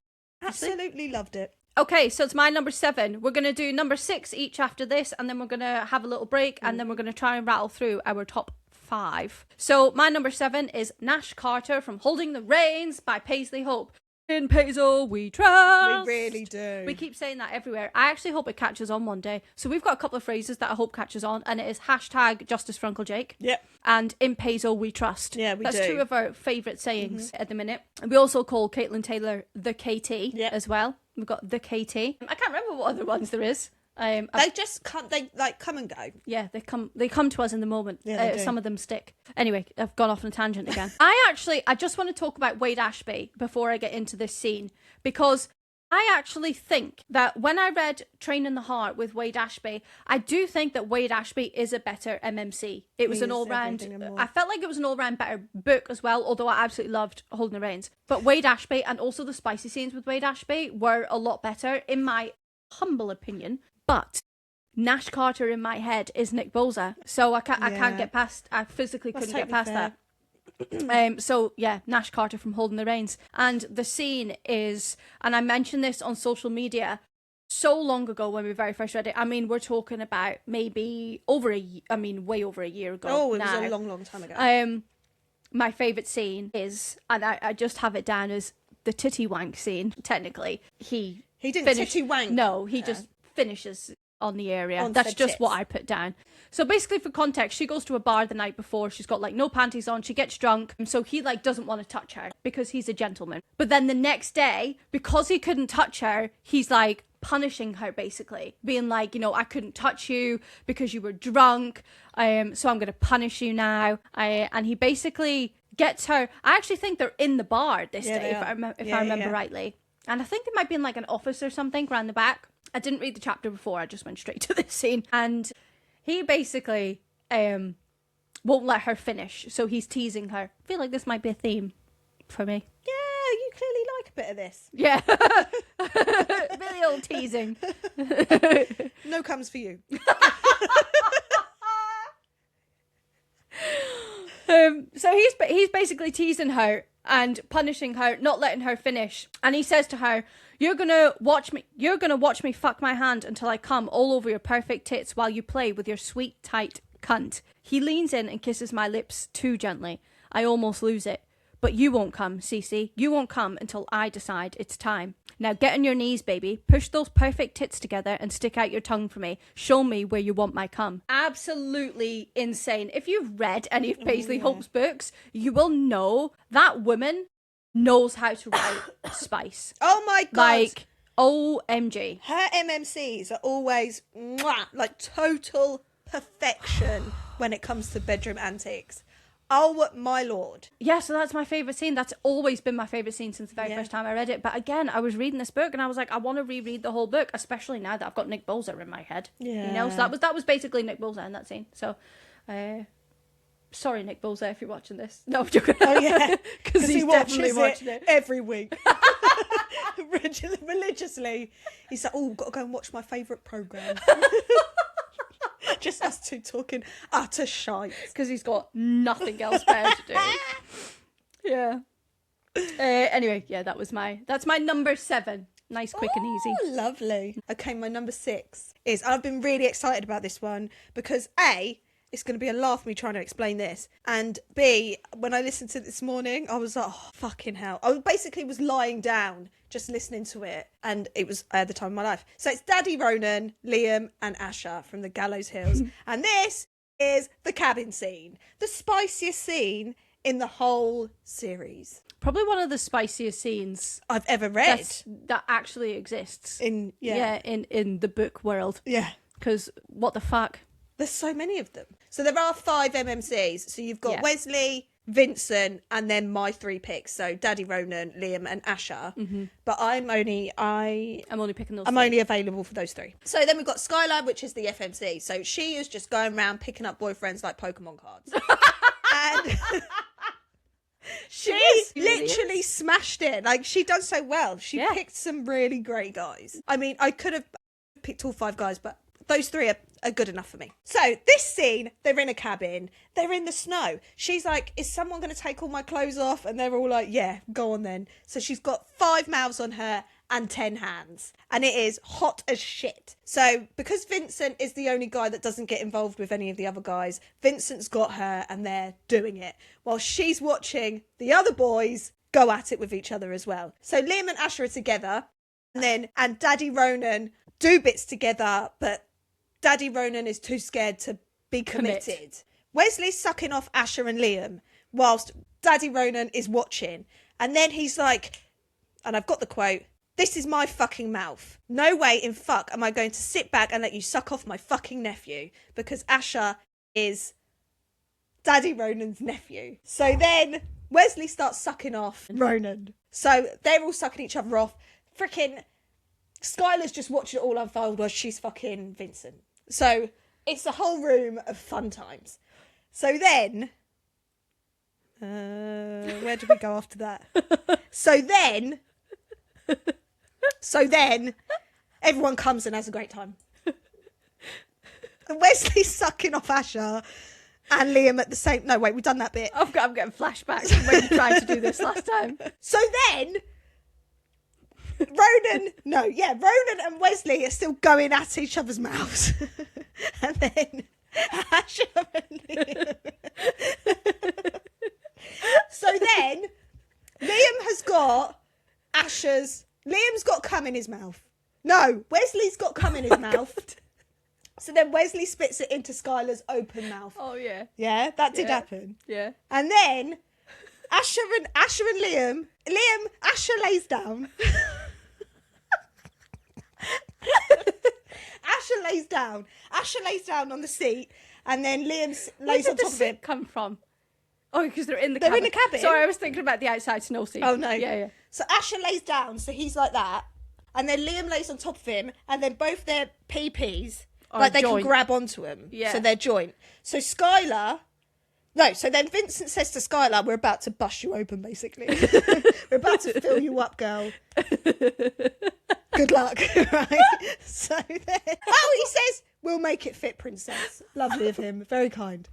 absolutely loved it. Okay, so it's my number 7. We're going to do number 6 each after this, and then we're going to have a little break, and then we're going to try and rattle through our top 5. So my number 7 is Nash Carter from Holding the Reins by Paisley Hope. In Paisley we trust. We really do. We keep saying that everywhere. I actually hope it catches on one day. So we've got a couple of phrases that I hope catches on, and it is #Justice for Uncle Jake. Yep. And in Paisley we trust. Yeah, we That's do. 2 of our favourite sayings at the minute. And we also call Katelyn Taylor the KT as well. We've got the KT. I can't remember what other ones there is. They just come. They like come and go. Yeah, they come to us in the moment. Yeah, some of them stick. Anyway, I've gone off on a tangent again. I just want to talk about Wade Ashby before I get into this scene, because I actually think that when I read Train in the Heart with Wade Ashby, I do think that Wade Ashby is a better MMC. It was an all-round, I felt like it was an all-round better book as well, although I absolutely loved Holding the Reins. But Wade Ashby, and also the spicy scenes with Wade Ashby, were a lot better, in my humble opinion. But Nash Carter in my head is Nick Bolza, so I can't get past, I physically couldn't get past that. So yeah, Nash Carter from Holding the Reins. And the scene is, and I mentioned this on social media so long ago when we very first read it. I mean, we're talking about maybe way over a year ago. Oh, it now. was a long time ago. My favourite scene is, and I just have it down as the titty wank scene. Technically, he didn't titty wank. No, he just finishes on the area. On That's said just tits. what I put down. So basically, for context, she goes to a bar the night before. She's got like no panties on. She gets drunk. So he like doesn't want to touch her because he's a gentleman. But then the next day, because he couldn't touch her, he's like punishing her, basically being like, I couldn't touch you because you were drunk. So I'm going to punish you now. And he basically gets her. I actually think they're in the bar this day, if I remember rightly. And I think it might be in like an office or something around the back. I didn't read the chapter before. I just went straight to this scene. And he basically won't let her finish. So he's teasing her. I feel like this might be a theme for me. Yeah, you clearly like a bit of this. Yeah. Really old teasing. No comes for you. So he's basically teasing her and punishing her, not letting her finish. And he says to her, You're gonna watch me fuck my hand until I come all over your perfect tits while you play with your sweet, tight cunt. He leans in and kisses my lips too gently. I almost lose it. But you won't come, Cece. You won't come until I decide it's time. Now get on your knees, baby. Push those perfect tits together and stick out your tongue for me. Show me where you want my cum. Absolutely insane. If you've read any of Paisley Hope's books, you will know that woman knows how to write spice. Oh my God. Like, OMG. Her MMCs are always like total perfection when it comes to bedroom antics. Oh my Lord. Yeah, so that's my favourite scene. That's always been my favourite scene since the very first time I read it. But again, I was reading this book and I was like, I want to reread the whole book, especially now that I've got Nick Bolza in my head. Yeah. So that was basically Nick Bolza in that scene. So, sorry, Nick Bolza, if you're watching this. No, I'm joking. Oh yeah, because he's definitely watching it every week. Religiously. He's like, oh, got to go and watch my favourite programme. Just us two talking utter shite. Because he's got nothing else better to do. Yeah. Anyway, yeah, that's my number 7. Nice, quick and easy. Oh, lovely. Okay, my number 6 is, I've been really excited about this one because A, it's going to be a laugh me trying to explain this, and B, when I listened to it this morning, I was like, oh, fucking hell. I basically was lying down just listening to it, and it was the time of my life. So it's Daddy Ronan, Liam and Asher from the Gallows Hills, and this is the cabin scene. The spiciest scene in the whole series. Probably one of the spiciest scenes I've ever read. That actually exists. In the book world. Yeah. Because what the fuck? There's so many of them. So there are 5 MMCs. So you've got Wesley, Vincent, and then my 3 picks. So Daddy Ronan, Liam, and Asher. Mm-hmm. But I'm only picking those. I'm only available for those 3. So then we've got Skylar, which is the FMC. So she is just going around picking up boyfriends like Pokemon cards. And she literally smashed it. Like, she does so well. She picked some really great guys. I mean, I could have picked all 5 guys, but those 3 are good enough for me. So this scene, they're in a cabin, they're in the snow. She's like, is someone going to take all my clothes off? And they're all like, yeah, go on then. So she's got 5 mouths on her and 10 hands, and it is hot as shit. So because Vincent is the only guy that doesn't get involved with any of the other guys, Vincent's got her and they're doing it while she's watching the other boys go at it with each other as well. So Liam and Asher are together, and Daddy Ronan do bits together, but Daddy Ronan is too scared to be committed. Wesley's sucking off Asher and Liam whilst Daddy Ronan is watching. And then he's like, and I've got the quote, "This is my fucking mouth. No way in fuck am I going to sit back and let you suck off my fucking nephew," because Asher is Daddy Ronan's nephew. So then Wesley starts sucking off Ronan. So they're all sucking each other off. Freaking Skylar's just watching it all unfold while she's fucking Vincent. So it's a whole room of fun times. So then, where do we go after that? So then, everyone comes and has a great time. Wesley's sucking off Asher and Liam at the same... No, wait, we've done that bit. I'm getting flashbacks from when you tried to do this last time. So then... Ronan and Wesley are still going at each other's mouths. And then Asher and Liam. So then Liam has got Liam's got cum in his mouth. No, Wesley's got cum in his mouth. God. So then Wesley spits it into Skylar's open mouth. Oh yeah. Yeah, that did happen. Yeah. And then Asher and Asher lays down. Asher lays down on the seat, and then Liam lays on top of him. Come from? Oh, because they're in the cabin. They're in the cabin. Sorry, I was thinking about the outside snow scene. Oh no. Yeah. So Asher lays down, so he's like that, and then Liam lays on top of him, and then both their PPs like they can grab onto him. Yeah. So they're joint. So then Vincent says to Skylar, "We're about to bust you open, basically. We're about to fill you up, girl. Good luck." Right? So then... he says, "We'll make it fit, princess." Lovely of him. Very kind.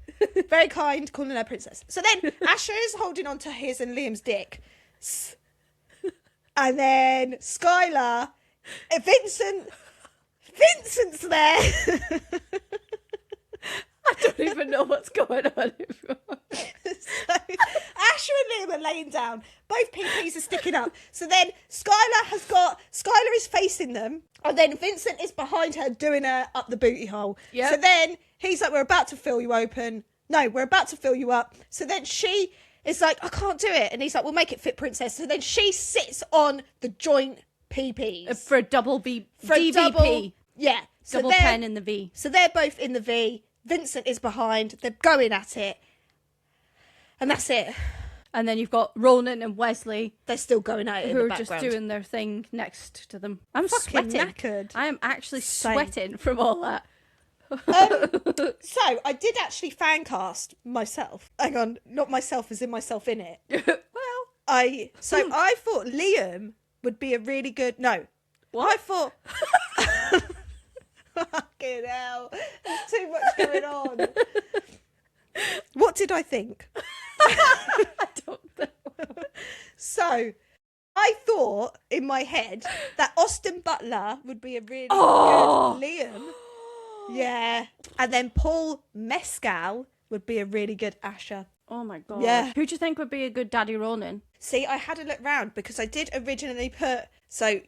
Very kind, calling her princess. So then Asher is holding on to his and Liam's dick. And then Skylar... Vincent's there. I don't even know what's going on. So Asher and Liam are laying down. Both PPs are sticking up. So then Skylar is facing them. And then Vincent is behind her doing her up the booty hole. Yep. So then he's like, "We're about to fill you open." No, "We're about to fill you up." So then she is like, "I can't do it." And he's like, "We'll make it fit, princess." So then she sits on the joint PPs. For a double V. For DVP. double, yeah. So double pen in the V. So they're both in the V. Vincent is behind. They're going at it. And that's it. And then you've got Ronan and Wesley. They're still going at it in the background. Who are just doing their thing next to them. I'm fucking sweating. Knackered. I am actually sweating from all that. So, I did actually fan cast myself. Hang on, not myself as in myself in it. Well. I thought Liam would be a really good... No. What? I thought... Fucking hell. There's too much going on. What did I think? I don't know. So, I thought in my head that Austin Butler would be a really good Liam. Yeah. And then Paul Mescal would be a really good Asher. Oh my God. Yeah. Who do you think would be a good Daddy Ronan? See, I had a look round because I did originally put... So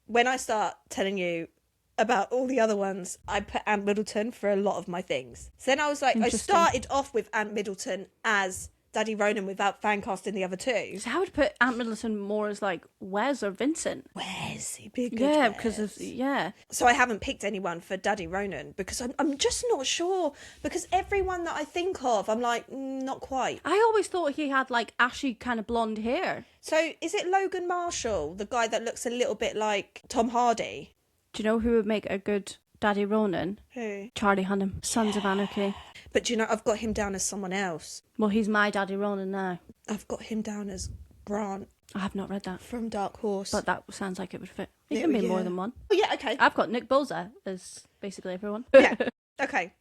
when I start telling you about all the other ones, I put Ant Middleton for a lot of my things. So then I was like, I started off with Ant Middleton as Daddy Ronan without fan casting the other two. So I would put Ant Middleton more as like Wes or Vincent. Wes, he'd be a good Yeah, Wes. because of, yeah. So I haven't picked anyone for Daddy Ronan because I'm just not sure. Because everyone that I think of, I'm like, not quite. I always thought he had like ashy kind of blonde hair. So is it Logan Marshall, the guy that looks a little bit like Tom Hardy? Do you know who would make a good Daddy Ronan? Who? Charlie Hunnam, Sons of Anarchy. But do you know, I've got him down as someone else. Well, he's my Daddy Ronan now. I've got him down as Grant I have not read that. from Dark Horse. But that sounds like it would fit. It can be more than one. Oh, yeah, okay. I've got Nick Bolza as basically everyone. Yeah, okay.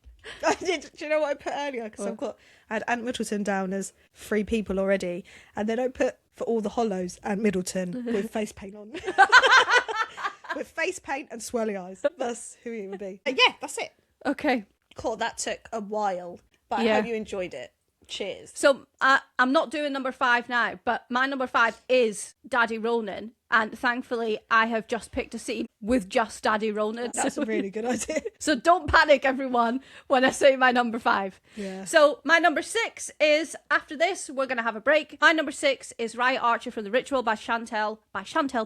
I did. Do you know what I put earlier? Because I had Ant Middleton down as 3 people already, and then I put for all the hollows Ant Middleton with face paint on, with face paint and swirly eyes. That's who he would be. Yeah, that's it. Okay. Cool. That took a while, but I hope you enjoyed it. Cheers. So I'm not doing number 5 now, but my number 5 is Daddy Ronan, and thankfully I have just picked a scene with just Daddy Ronan. That's a really good idea. So don't panic, everyone, when I say my number 5. Yeah. So my number 6 is, after this, we're going to have a break. My number 6 is Riot Archer for the Ritual by Chantel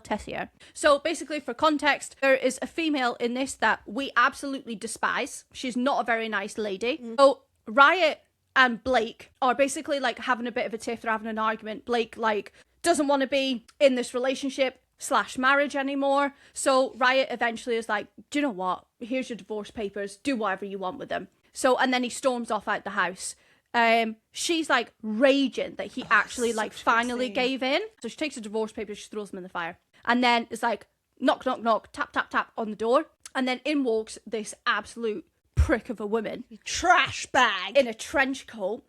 Tessier. So basically, for context, there is a female in this that we absolutely despise. She's not a very nice lady. So Riot and Blake are basically like having a bit of a tiff. They're having an argument. Blake like doesn't want to be in this relationship / marriage anymore. So Riot eventually is like, do you know what? Here's your divorce papers. Do whatever you want with them. So, and then he storms off out the house. She's like raging that he actually like finally gave in. So she takes the divorce papers, she throws them in the fire. And then it's like, knock, knock, knock, tap, tap, tap on the door. And then in walks this absolute prick of a woman, Trash bag. in a trench coat,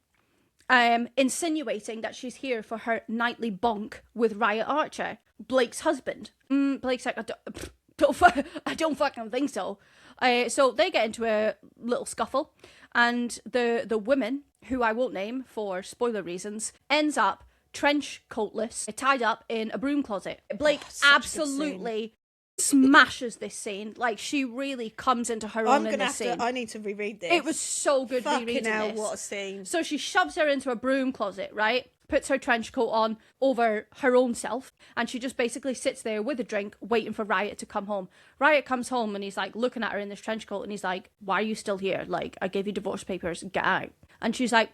insinuating that she's here for her nightly bonk with Riot Archer, Blake's husband. Blake's like, I don't fucking think so. So they get into a little scuffle, and the woman, who I won't name for spoiler reasons, ends up trench coatless, tied up in a broom closet. Blake absolutely smashes this scene. Like, she really comes into her own in this scene. I need to reread this. It was so good Fucking rereading hell, this. what a scene. So she shoves her into a broom closet, right? Puts her trench coat on over her own self, and she just basically sits there with a drink waiting for Riot to come home. Riot comes home and he's like looking at her in this trench coat, and he's like, why are you still here? Like, I gave you divorce papers, get out. And she's like,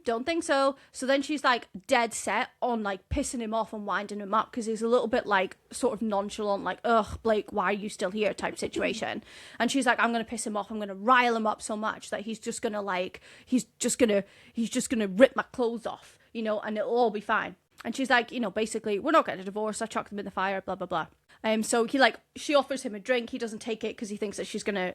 don't think so. So then she's like dead set on like pissing him off and winding him up, because he's a little bit like sort of nonchalant, like, ugh, Blake, why are you still here type situation. And she's like, I'm going to piss him off. I'm going to rile him up so much that he's just going to rip my clothes off, you know, and it'll all be fine. And she's like, you know, basically, we're not getting a divorce. I chucked them in the fire, blah, blah, blah. So she offers him a drink. He doesn't take it because he thinks that she's going to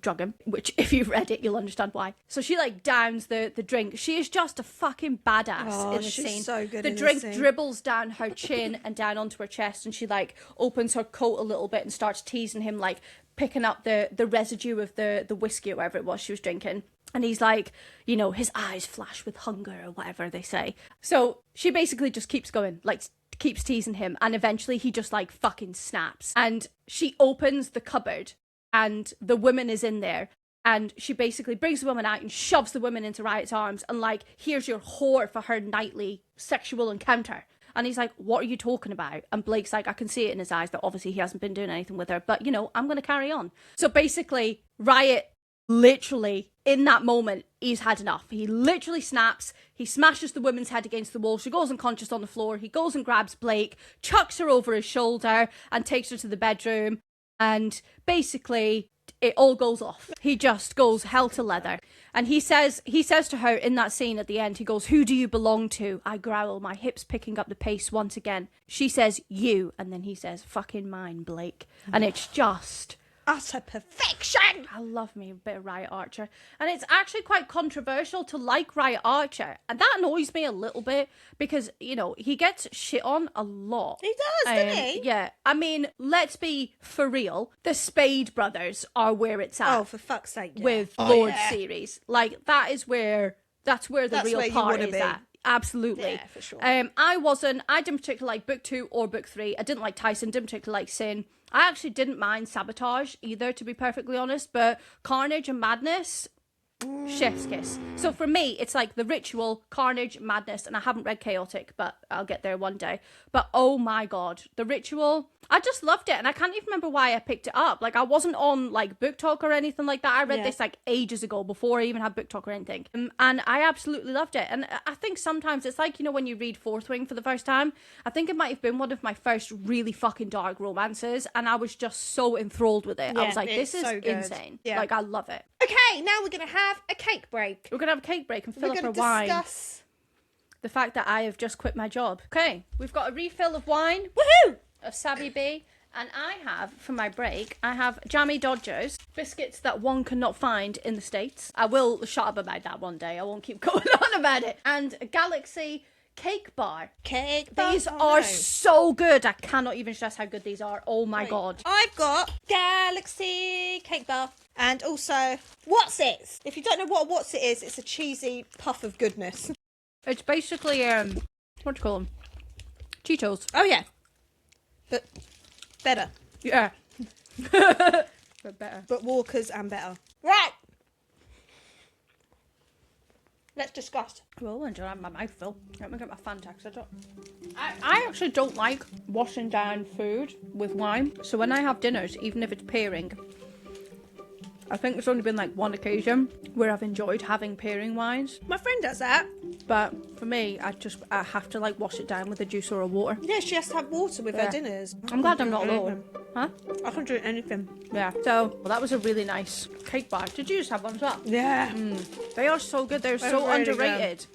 drug him, which if you've read it, you'll understand why. So she like downs the drink. She is just a fucking badass in this scene. She's so good the in drink this scene. dribbles down her chin and down onto her chest, and she like opens her coat a little bit and starts teasing him, like picking up the residue of the whiskey or whatever it was she was drinking. And he's like, you know, his eyes flash with hunger or whatever they say. So she basically just keeps going, like keeps teasing him, and eventually he just like fucking snaps. And she opens the cupboard and the woman is in there, and she basically brings the woman out and shoves the woman into Riot's arms and like, here's your whore for her nightly sexual encounter. And he's like, what are you talking about? And Blake's like, I can see it in his eyes that obviously he hasn't been doing anything with her, but you know, I'm going to carry on. So basically Riot literally in that moment, he's had enough. He literally snaps. He smashes the woman's head against the wall. She goes unconscious on the floor. He goes and grabs Blake, chucks her over his shoulder and takes her to the bedroom. And basically, it all goes off. He just goes hell to leather. And he says to her in that scene at the end, he goes, who do you belong to? I growl, my hips picking up the pace once again. She says, you. And then he says, fucking mine, Blake. And it's just utter perfection. I love me a bit of Riot Archer. And it's actually quite controversial to like Riot Archer. And that annoys me a little bit because, you know, he gets shit on a lot. He does, doesn't he? Yeah. I mean, let's be for real. The Spade brothers are where it's at. Oh, for fuck's sake. Yeah. With Lord series. Like, that's where the real part is at. Absolutely. Yeah, for sure. I didn't particularly like book 2 or book 3. I didn't like Tyson, didn't particularly like Sin. I actually didn't mind Sabotage either, to be perfectly honest, but Carnage and Madness, chef's kiss. So for me, it's like The Ritual, Carnage, Madness, and I haven't read Chaotic, but I'll get there one day. But oh my god, The Ritual, I just loved it, and I can't even remember why I picked it up. Like, I wasn't on, like, Book Talk or anything like that. I read this, like, ages ago, before I even had Book Talk or anything. And I absolutely loved it. And I think sometimes it's like, you know, when you read Fourth Wing for the first time, I think it might have been one of my first really fucking dark romances, and I was just so enthralled with it. I was like, this is so insane. Yeah. Like, I love it. Okay, now we're going to have a cake break. We're going to have a cake break and fill up our wine. Discuss the fact that I have just quit my job. Okay, we've got a refill of wine. Woohoo! Of Savvy B. And I have, for my break, I have Jammy Dodgers, biscuits that one cannot find in the States. I will shut up about that one day. I won't keep going on about it. And a Galaxy Cake Bar. These are so good. I cannot even stress how good these are. Oh my god. I've got Galaxy Cake Bar. And also, What's It? If you don't know what What's It is, it's a cheesy puff of goodness. It's basically, what do you call them? Cheetos. Oh yeah. But better. Yeah. But better. But Walkers and better. Right. Let's discuss. Well, I don't have my mouth full. Let me get my Fantax. I actually don't like washing down food with wine. So when I have dinners, even if it's pairing, I think there's only been like one occasion where I've enjoyed having pairing wines. My friend does that. But for me, I have to like wash it down with a juice or a water. Yeah, she has to have water with her dinners. I'm glad I'm not alone. Huh? I can drink anything. Yeah. So, well, that was a really nice cake bar. Did you just have one as well? Yeah. They are so good. They're so really underrated.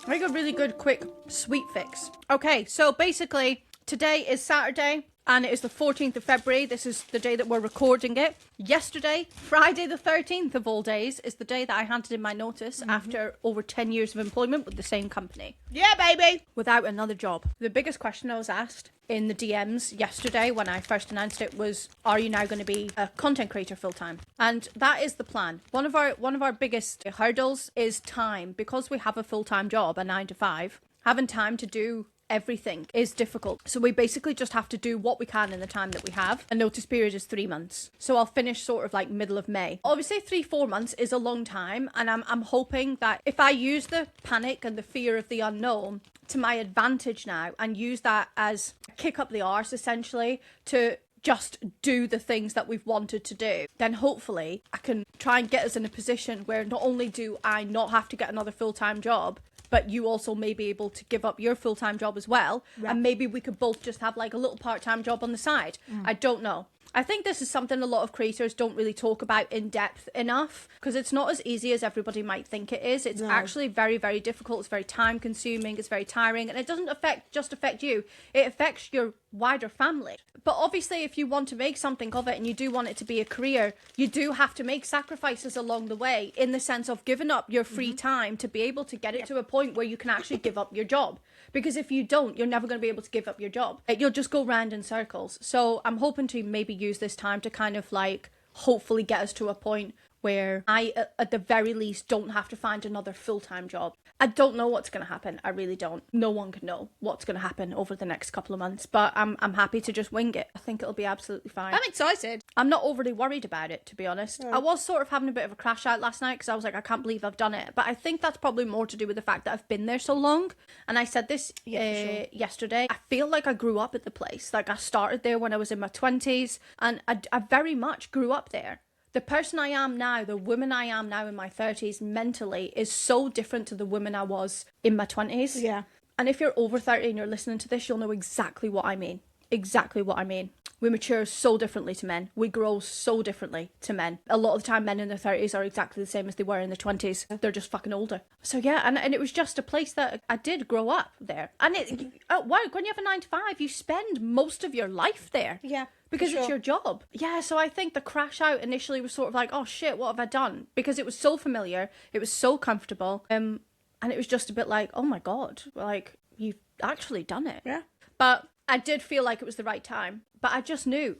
Make a really good, quick, sweet fix. Okay, so basically, today is Saturday. And it is the 14th of February. This is the day that we're recording it. Yesterday, Friday the 13th of all days, is the day that I handed in my notice after over 10 years of employment with the same company. Yeah, baby! Without another job. The biggest question I was asked in the DMs yesterday when I first announced it was, are you now going to be a content creator full-time? And that is the plan. One of our biggest hurdles is time. Because we have a full-time job, a 9 to 5, having time to do everything is difficult. So we basically just have to do what we can in the time that we have. A notice period is 3 months. So I'll finish sort of like middle of May. Obviously 3-4 months is a long time, and I'm hoping that if I use the panic and the fear of the unknown to my advantage now and use that as a kick up the arse essentially to just do the things that we've wanted to do, then hopefully I can try and get us in a position where not only do I not have to get another full-time job, but you also may be able to give up your full-time job as well. Right. And maybe we could both just have like a little part-time job on the side. I don't know. I think this is something a lot of creators don't really talk about in depth enough because it's not as easy as everybody might think it is. It's actually very, very difficult. It's very time consuming. It's very tiring, and it doesn't just affect you. It affects your wider family. But obviously, if you want to make something of it and you do want it to be a career, you do have to make sacrifices along the way in the sense of giving up your free time to be able to get it to a point where you can actually give up your job. Because if you don't, you're never going to be able to give up your job. You'll just go round in circles. So I'm hoping to maybe use this time to kind of like hopefully get us to a point where I, at the very least, don't have to find another full-time job. I don't know what's going to happen. I really don't. No one can know what's going to happen over the next couple of months, but I'm happy to just wing it. I think it'll be absolutely fine. I'm excited. I'm not overly worried about it, to be honest. I was sort of having a bit of a crash out last night because I was like, I can't believe I've done it. But I think that's probably more to do with the fact that I've been there so long. And I said this yesterday. I feel like I grew up at the place. Like I started there when I was in my 20s, and I very much grew up there. The person I am now, the woman I am now in my 30s mentally is so different to the woman I was in my 20s. Yeah. And if you're over 30 and you're listening to this, you'll know exactly what I mean. Exactly what I mean. We mature so differently to men. We grow so differently to men. A lot of the time, men in their 30s are exactly the same as they were in their 20s. They're just fucking older. So yeah, and it was just a place that I did grow up there. And when you have a 9 to 5, you spend most of your life there. Yeah. because it's your job. Yeah, so I think the crash out initially was sort of like, oh shit, what have I done? Because it was so familiar, it was so comfortable, and it was just a bit like, oh my God, like, you've actually done it. Yeah. But I did feel like it was the right time. But I just knew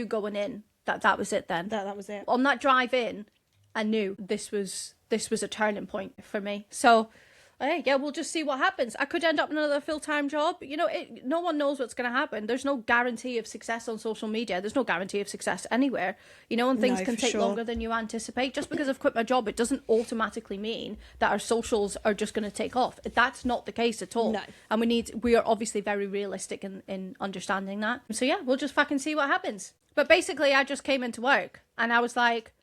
going in that was it then. That was it. On that drive in, I knew this was a turning point for me. So, yeah, we'll just see what happens. I could end up in another full-time job. You know, no one knows what's going to happen. There's no guarantee of success on social media. There's no guarantee of success anywhere. You know, and things can take longer than you anticipate. Just because I've quit my job, it doesn't automatically mean that our socials are just going to take off. That's not the case at all. No. And we are obviously very realistic in understanding that. So yeah, we'll just fucking see what happens. But basically, I just came into work and I was like,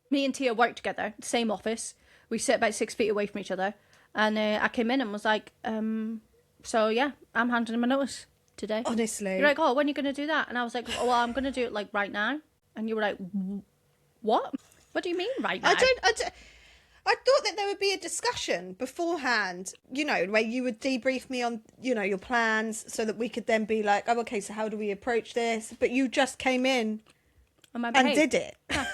me and Tia work together, same office. We sit about 6 feet away from each other. And I came in and was like, so yeah, I'm handing him a notice today. Honestly. You're like, oh, when are you going to do that? And I was like, oh, well, I'm going to do it like right now. And you were like, what? What do you mean right now? I thought that there would be a discussion beforehand, you know, where you would debrief me on, you know, your plans so that we could then be like, oh, okay, so how do we approach this? But you just came in and did it. Yeah.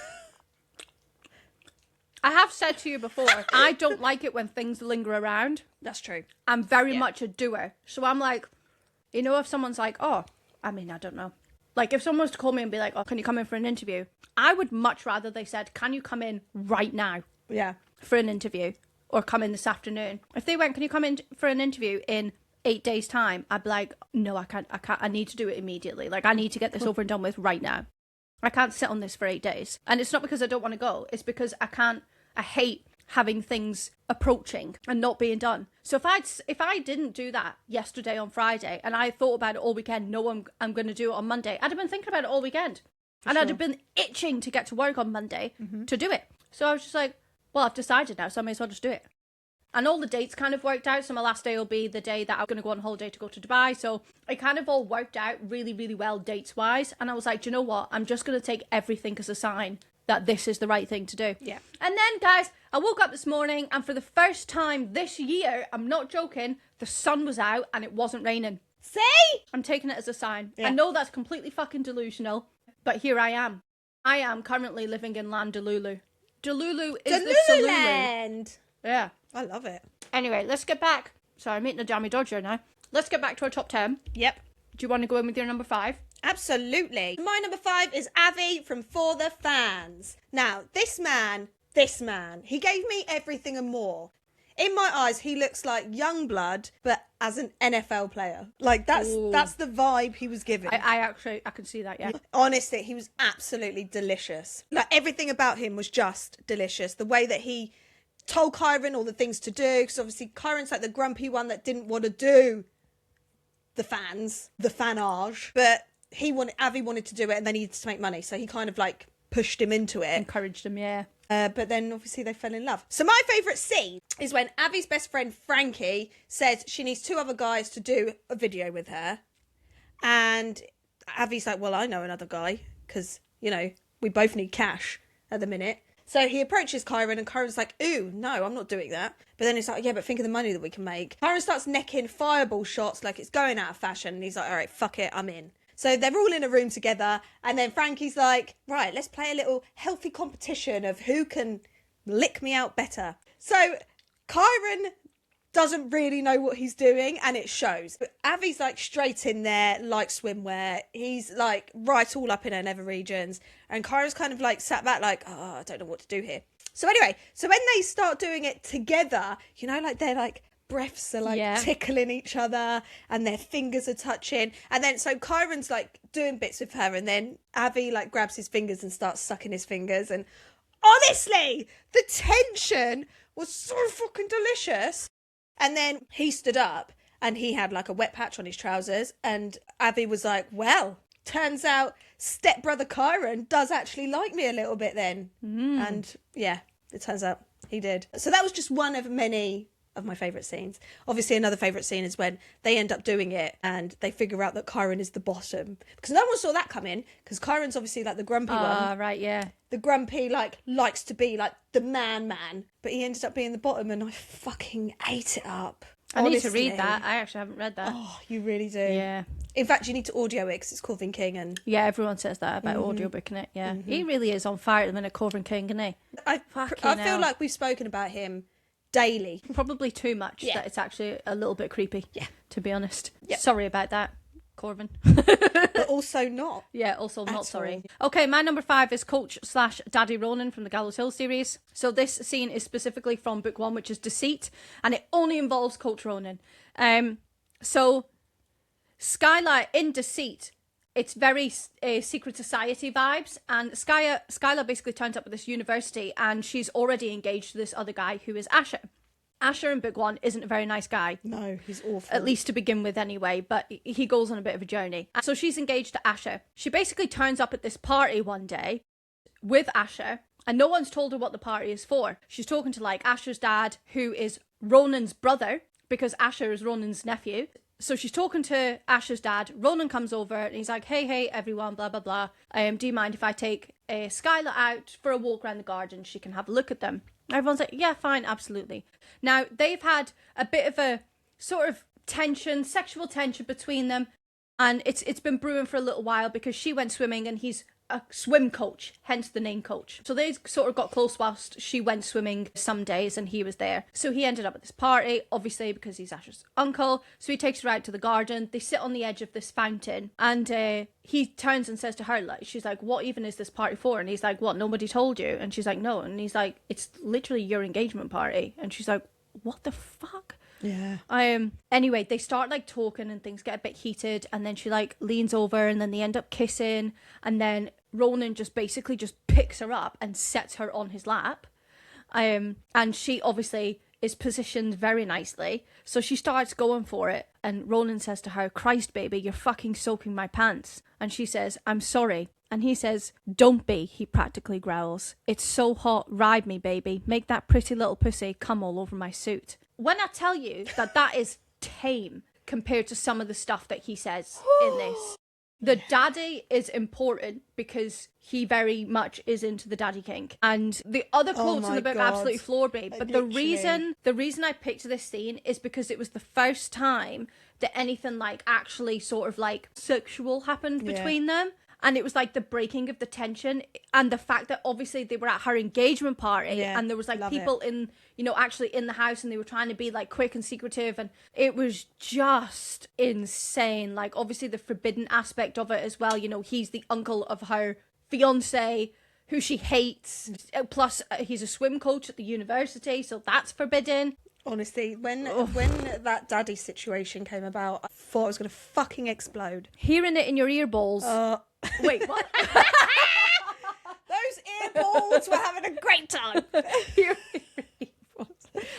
I have said to you before, I don't like it when things linger around. That's true. I'm very much a doer. So I'm like, you know, if someone's like, oh, I mean, I don't know. Like, if someone was to call me and be like, oh, can you come in for an interview? I would much rather they said, can you come in right now? Yeah. For an interview, or come in this afternoon. If they went, can you come in for an interview in 8 days' time? I'd be like, no, I can't. I need to do it immediately. Like, I need to get this over and done with right now. I can't sit on this for 8 days. And it's not because I don't want to go. It's because I hate having things approaching and not being done. So if I didn't do that yesterday on Friday and I thought about it all weekend, I'm going to do it on Monday, I'd have been thinking about it all weekend. I'd have been itching to get to work on Monday to do it. So I was just like, well, I've decided now, so I may as well just do it. And all the dates kind of worked out. So my last day will be the day that I'm going to go on holiday to go to Dubai. So it kind of all worked out really, really well dates-wise. And I was like, do you know what? I'm just going to take everything as a sign that this is the right thing to do. Yeah. And then, guys, I woke up this morning and for the first time this year, I'm not joking, the sun was out and it wasn't raining. See? I'm taking it as a sign. Yeah. I know that's completely fucking delusional, but here I am. I am currently living in Land Delulu. Delulu is the Salulu. Yeah. I love it. Anyway, let's get back. Sorry, I'm eating a jammy dodger now. Let's get back to our top 10. Yep. Do you want to go in with your number 5? Absolutely. My number 5 is Avi from For the Fans. Now, this man, he gave me everything and more. In my eyes, he looks like Youngblood, but as an NFL player. Like, that's the vibe he was giving. I can see that, yeah. Honestly, he was absolutely delicious. Like, everything about him was just delicious. The way that he told Kyron all the things to do, because obviously Kyron's like the grumpy one that didn't want to do the fanage, but Avi wanted to do it and then he needed to make money, so he kind of like pushed him into it. Encouraged him, yeah. But then obviously they fell in love. So my favourite scene is when Avi's best friend Frankie says she needs 2 other guys to do a video with her. And Avi's like, well, I know another guy because, you know, we both need cash at the minute. So he approaches Kyron and Kyron's like, ooh, no, I'm not doing that. But then he's like, yeah, but think of the money that we can make. Kyron starts necking fireball shots like it's going out of fashion. And he's like, all right, fuck it, I'm in. So they're all in a room together. And then Frankie's like, right, let's play a little healthy competition of who can lick me out better. So Kyron doesn't really know what he's doing and it shows. But Avi's like straight in there, like swimwear. He's like right all up in her nether regions. And Kyron's kind of like sat back like, oh, I don't know what to do here. So anyway, so when they start doing it together, you know, like they're like, breaths are like tickling each other and their fingers are touching, and then so Kyron's like doing bits with her and then Avi like grabs his fingers and starts sucking his fingers, and honestly the tension was so fucking delicious. And then he stood up and he had like a wet patch on his trousers and Avi was like, well, turns out stepbrother Kyron does actually like me a little bit then. And yeah, it turns out he did. So that was just one of many of my favourite scenes. Obviously another favourite scene is when they end up doing it and they figure out that Kyron is the bottom, because no one saw that coming, because Kyron's obviously like the grumpy one. Right, yeah. The grumpy like likes to be like the man, but he ended up being the bottom and I fucking ate it up. I need to read that. I actually haven't read that. Oh, you really do. Yeah. In fact, you need to audio it because it's Corvin King. And yeah, everyone says that about audiobooking it. Yeah. He really is on fire at the minute, Corvin King, isn't he? I feel like we've spoken about him daily. Probably too much that it's actually a little bit creepy, to be honest. Yep. Sorry about that, Corvin. But also not. Yeah, also not sorry. Okay, my number 5 is Coach/Daddy Ronan from the Gallows Hill series. So this scene is specifically from book 1, which is Deceit, and it only involves Coach Ronan. So Skylar in Deceit, it's very secret society vibes, and Skylar basically turns up at this university and she's already engaged to this other guy who is Asher. Asher in book 1 isn't a very nice guy. No, he's awful. At least to begin with anyway, but he goes on a bit of a journey. So she's engaged to Asher. She basically turns up at this party one day with Asher, and no one's told her what the party is for. She's talking to like Asher's dad, who is Ronan's brother, because Asher is Ronan's nephew. So she's talking to Asher's dad. Ronan comes over and he's like, hey, everyone, blah, blah, blah. Do you mind if I take Skylar out for a walk around the garden? She can have a look at them. Everyone's like, yeah, fine, absolutely. Now, they've had a bit of a sort of tension, sexual tension between them. And it's been brewing for a little while because she went swimming and he's a swim coach, hence the name Coach. So they sort of got close whilst she went swimming some days and he was there. So he ended up at this party, obviously because he's Asher's uncle. So he takes her out to the garden. They sit on the edge of this fountain and he turns and says to her, like, she's like, what even is this party for? And he's like, what, nobody told you? And she's like, no. And he's like, it's literally your engagement party. And she's like, what the fuck? Yeah. Anyway, they start like talking and things get a bit heated, and then she like leans over and then they end up kissing, and then Ronan just basically just picks her up and sets her on his lap. And she obviously is positioned very nicely, so she starts going for it, and Ronan says to her, Christ baby, you're fucking soaking my pants. And she says, I'm sorry. And he says, don't be, he practically growls. It's so hot, ride me baby, make that pretty little pussy come all over my suit. When I tell you that is tame compared to some of the stuff that he says in this. The daddy is important because he very much is into the daddy kink. And the other quotes in the book absolutely floored me. But the reason I picked this scene is because it was the first time that anything like actually sort of like sexual happened between them. And it was like the breaking of the tension and the fact that obviously they were at her engagement party and there was like people in, you know, actually in the house, and they were trying to be like quick and secretive, and it was just insane. Like obviously the forbidden aspect of it as well. You know, he's the uncle of her fiance who she hates. Plus he's a swim coach at the university, so that's forbidden. Honestly, when that daddy situation came about, I thought I was going to fucking explode. Hearing it in your ear balls. Wait, what? Those ear balls were having a great time.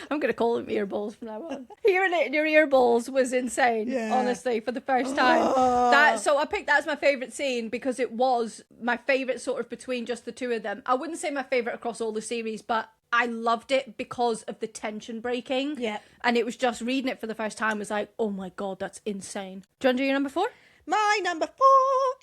I'm going to call them ear balls from now on. Hearing it in your ear balls was insane, honestly, for the first time. So I picked that as my favourite scene because it was my favourite sort of between just the two of them. I wouldn't say my favourite across all the series, but I loved it because of the tension breaking. Yeah. And it was just reading it for the first time was like, oh my God, that's insane. Do you want to do your number 4? My number 4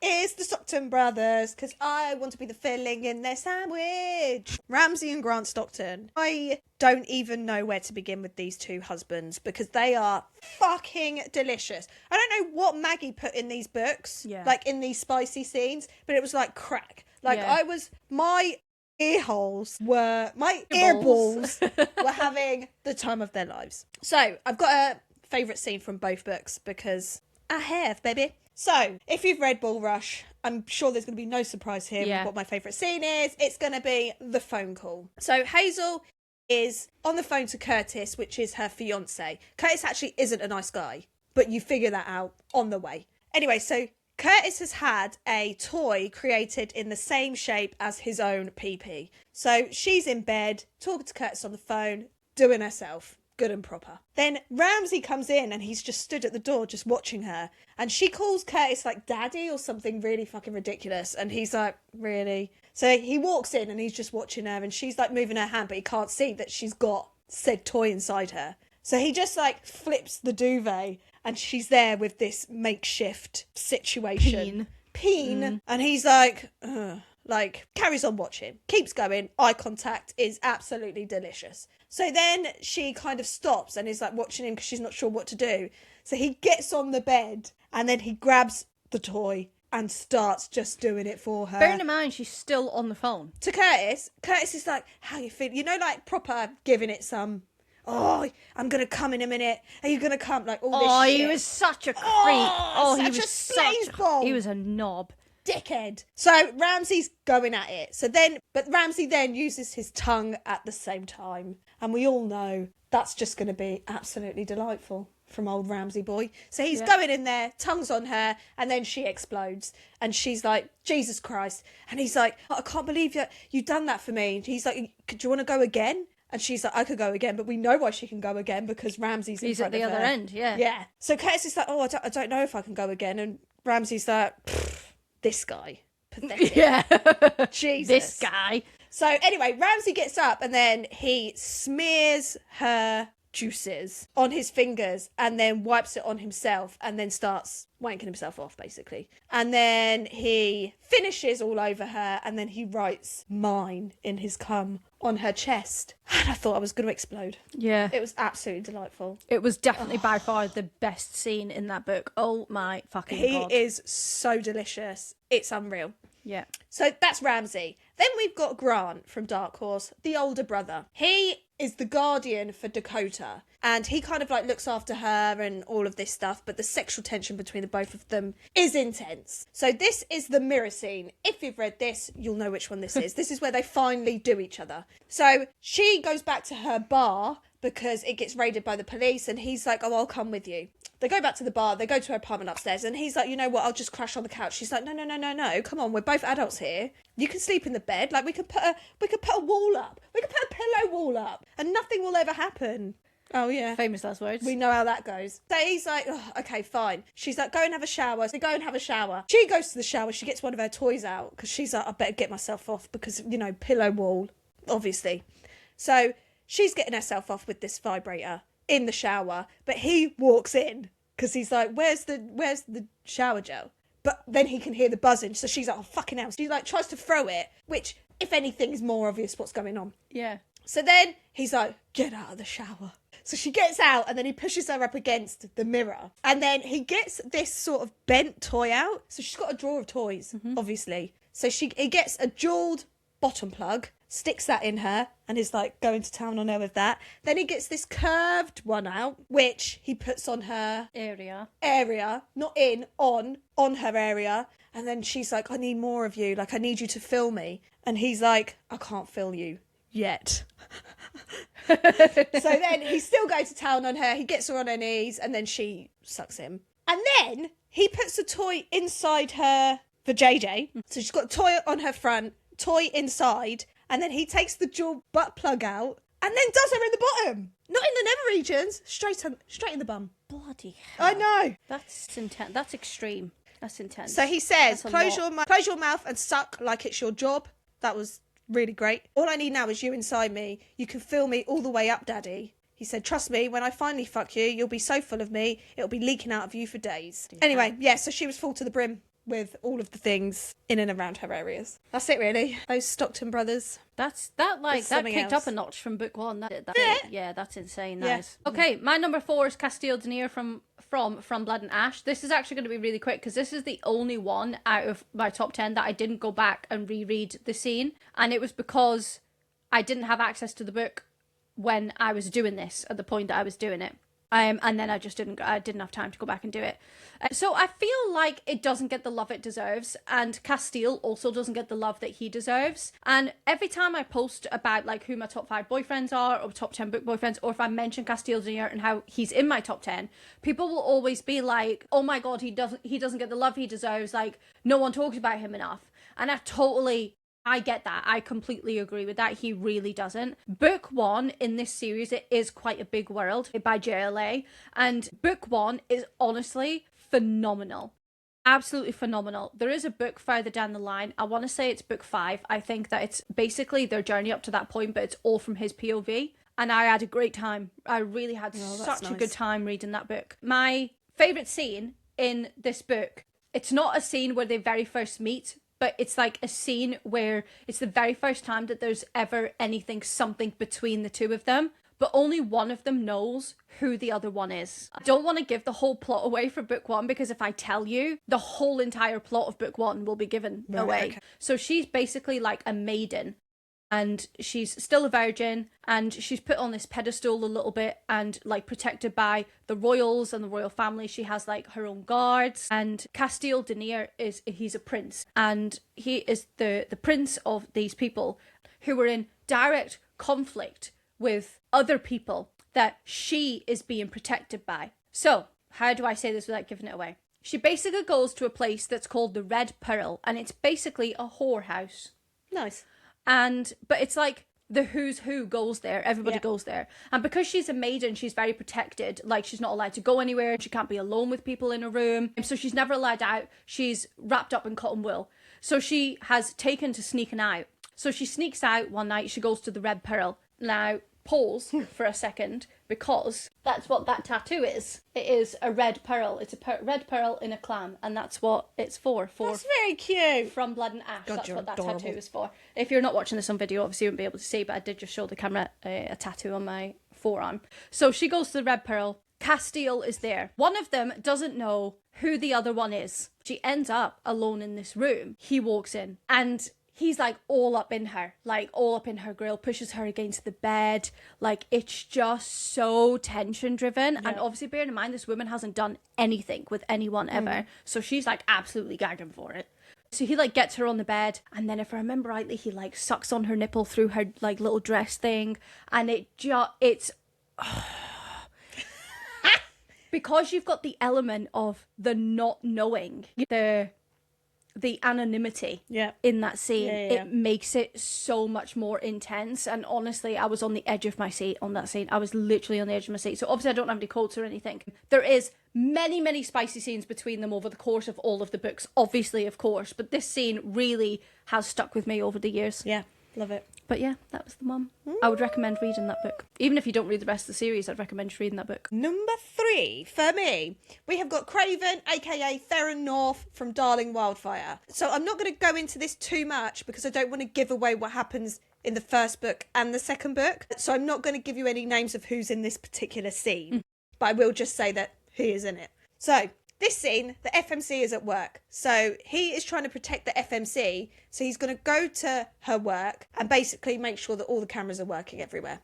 is the Stockton brothers, because I want to be the filling in their sandwich. Ramsay and Grant Stockton. I don't even know where to begin with these two husbands because they are fucking delicious. I don't know what Maggie put in these books, like in these spicy scenes, but it was like crack. Like my earballs were having the time of their lives. So I've got a favourite scene from both books because I have, baby. So if you've read Bull Rush, I'm sure there's going to be no surprise here with what my favourite scene is. It's going to be the phone call. So Hazel is on the phone to Curtis, which is her fiance. Curtis actually isn't a nice guy, but you figure that out on the way. Anyway, so Curtis has had a toy created in the same shape as his own pee-pee. So she's in bed, talking to Curtis on the phone, doing herself. Good and proper. Then Ramsay comes in and he's just stood at the door just watching her. And she calls Curtis like daddy or something really fucking ridiculous. And he's like, really? So he walks in and he's just watching her and she's like moving her hand, but he can't see that she's got said toy inside her. So he just like flips the duvet and she's there with this makeshift situation. Peen. And he's like, ugh. like, carries on watching, keeps going, eye contact is absolutely delicious. So then she kind of stops and is like watching him because she's not sure what to do. So he gets on the bed and then he grabs the toy and starts just doing it for her. Bearing in mind, she's still on the phone. To Curtis is like, how you feel? You know, like proper giving it some, oh, I'm going to come in a minute. Are you going to come? Like all this shit. Oh, he was such a creep. Oh, he was such a he was a knob. Dickhead. So Ramsay's going at it. But Ramsay then uses his tongue at the same time. And we all know that's just going to be absolutely delightful from old Ramsay boy. So he's going in there, tongues on her, and then she explodes. And she's like, Jesus Christ. And he's like, I can't believe you've done that for me. And he's like, do you want to go again? And she's like, I could go again, but we know why she can go again because Ramsay's in front of her. He's at the other end, yeah. Yeah. So Curtis is like, oh, I don't know if I can go again. And Ramsay's like, this guy. Pathetic. Yeah. Jesus. This guy. So anyway, Ramsay gets up and then he smears her juices on his fingers and then wipes it on himself and then starts wanking himself off, basically. And then he finishes all over her and then he writes mine in his cum on her chest. And I thought I was going to explode. Yeah. It was absolutely delightful. It was definitely by far the best scene in that book. Oh my fucking God. He is so delicious. It's unreal. Yeah. So that's Ramsay. Then we've got Grant from Dark Horse, the older brother. He is the guardian for Dakota and he kind of like looks after her and all of this stuff, but the sexual tension between the both of them is intense. So this is the mirror scene. If you've read this, you'll know which one this is. This is where they finally do each other. So she goes back to her bar because it gets raided by the police and he's like, oh, I'll come with you. They go back to the bar, they go to her apartment upstairs and he's like, you know what, I'll just crash on the couch. She's like, no, come on, we're both adults here. You can sleep in the bed, like we could put a wall up. We could put a pillow wall up and nothing will ever happen. Oh yeah. Famous last words. We know how that goes. So he's like, oh, okay, fine. She's like, go and have a shower. So they go and have a shower. She goes to the shower, she gets one of her toys out because she's like, I better get myself off because, you know, pillow wall, obviously. So she's getting herself off with this vibrator in the shower, but he walks in because he's like, where's the shower gel? But then he can hear the buzzing, so she's like, oh fucking hell. So he like tries to throw it, which if anything is more obvious what's going on. Yeah. So then he's like, get out of the shower. So she gets out and then he pushes her up against the mirror. And then he gets this sort of bent toy out. So she's got a drawer of toys, obviously. So he gets a jewelled bottom plug, sticks that in her and is like going to town on her with that. Then he gets this curved one out, which he puts on her area, not in, on her area. And then she's like, I need more of you. Like, I need you to fill me. And he's like, I can't fill you yet. So then he still goes to town on her. He gets her on her knees and then she sucks him. And then he puts a toy inside her for JJ. So she's got a toy on her front, toy inside. And then he takes the dual butt plug out and then does her in the bottom. Not in the nether regions, straight in the bum. Bloody hell. I know. That's intense. That's extreme. That's intense. So he says, close your mouth and suck like it's your job. That was really great. All I need now is you inside me. You can fill me all the way up, Daddy. He said, trust me, when I finally fuck you, you'll be so full of me, it'll be leaking out of you for days. Anyway, yeah, so she was full to the brim with all of the things in and around her areas. That's it, really. Those Stockton brothers. That kicked up a notch from book one. Yeah, that's insane. Yeah. Nice. Okay, my number 4 is Casteel from Blood and Ash. This is actually going to be really quick because this is the only one out of my top 10 that I didn't go back and reread the scene, and it was because I didn't have access to the book when I was doing this at the point that I was doing it. And then I didn't have time to go back and do it. So I feel like it doesn't get the love it deserves, and Casteel also doesn't get the love that he deserves. And every time I post about like who my top 5 boyfriends are, or top 10 book boyfriends, or if I mention Casteel Jr. and how he's in my top 10, people will always be like, oh my god, he doesn't get the love he deserves, like no one talks about him enough. And I get that. I completely agree with that. He really doesn't. Book 1 in this series, it is quite a big world by JLA. And book 1 is honestly phenomenal. Absolutely phenomenal. There is a book further down the line. I want to say it's book 5. I think that it's basically their journey up to that point, but it's all from his POV. And I had a great time. I really had such a good time reading that book. My favourite scene in this book, it's not a scene where they very first meet, but it's like a scene where it's the very first time that there's ever something between the two of them, but only one of them knows who the other one is. I don't want to give the whole plot away for book one, because if I tell you, the whole entire plot of book one will be given away. Okay. So she's basically like a maiden, and she's still a virgin, and she's put on this pedestal a little bit and like protected by the royals and the royal family. She has like her own guards, and Casteel he's a prince, and he is the prince of these people who are in direct conflict with other people that she is being protected by. So how do I say this without giving it away? She basically goes to a place that's called the Red Pearl, and it's basically a whorehouse. Nice. But it's like the who's who goes there. Everybody goes there. And because she's a maiden, she's very protected. Like, she's not allowed to go anywhere. She can't be alone with people in a room. So she's never allowed out. She's wrapped up in cotton wool. So she has taken to sneaking out. So she sneaks out one night. She goes to the Red Pearl. Now, pause for a second, because that's what that tattoo is. It is a red pearl. It's a red pearl in a clam, and that's what it's for. That's very cute. From Blood and Ash. God, that's what that adorable. tattoo is for. If you're not watching this on video, obviously you won't be able to see, but I did just show the camera a tattoo on my forearm. So she goes to the Red Pearl. Casteel is there. One of them doesn't know who the other one is. She ends up alone in this room. He walks in, and he's like all up in her grill, pushes her against the bed. Like, it's just so tension driven. Yeah. And obviously bearing in mind, this woman hasn't done anything with anyone ever. So she's like absolutely gagging for it. So he like gets her on the bed, and then if I remember rightly, he like sucks on her nipple through her like little dress thing. And it's because you've got the element of the not knowing, the anonymity in that scene, it makes it so much more intense. And honestly, I was on the edge of my seat on that scene. I was literally on the edge of my seat. So obviously I don't have any quotes or anything. There is many spicy scenes between them over the course of all of the books, obviously, of course, but this scene really has stuck with me over the years. Yeah, love it. But yeah, that was the one. I would recommend reading that book. Even if you don't read the rest of the series, I'd recommend reading that book. Number 3 for me, we have got Craven, aka Theron North from Darling Wildfire. So I'm not going to go into this too much because I don't want to give away what happens in the first book and the second book. So I'm not going to give you any names of who's in this particular scene, but I will just say that he is in it. So this scene, the FMC is at work. So he is trying to protect the FMC. So he's going to go to her work and basically make sure that all the cameras are working everywhere,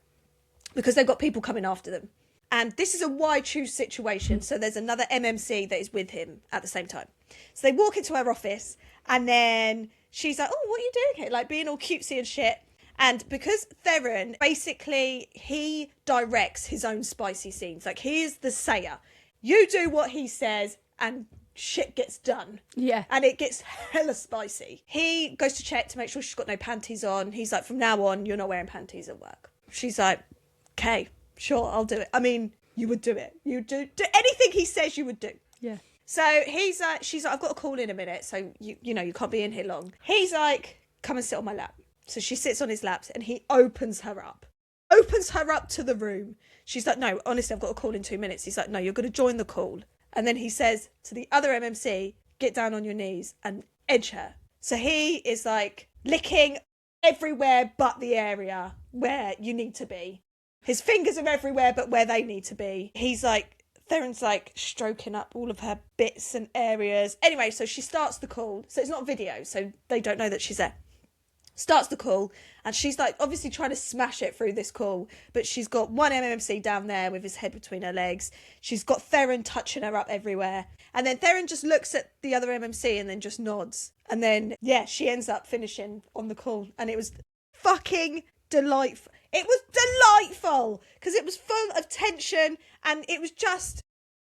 because they've got people coming after them. And this is a why choose situation. So there's another MMC that is with him at the same time. So they walk into her office, and then she's like, oh, what are you doing here? Like, being all cutesy and shit. And because Theron, basically, he directs his own spicy scenes. Like, he is the sayer. You do what he says, and shit gets done. Yeah. And it gets hella spicy. He goes to check to make sure she's got no panties on. He's like, from now on, you're not wearing panties at work. She's like, okay, sure, I'll do it. I mean, you would do it. You do anything he says you would do. Yeah. So she's like, I've got a call in a minute, so you know, you can't be in here long. He's like, come and sit on my lap. So she sits on his lap, and he opens her up to the room. She's like, no, honestly, I've got a call in 2 minutes. He's like, no, you're going to join the call. And then he says to the other MMC, get down on your knees and edge her. So he is like licking everywhere but the area where you need to be. His fingers are everywhere but where they need to be. He's like, Theron's like stroking up all of her bits and areas. Anyway, so she starts the call. So it's not video, so they don't know that she's there. Starts the call, and she's like obviously trying to smash it through this call, but she's got one MMC down there with his head between her legs. She's got Theron touching her up everywhere, and then Theron just looks at the other MMC and then just nods, and then she ends up finishing on the call, and it was fucking delightful. It was delightful because it was full of tension, and it was just,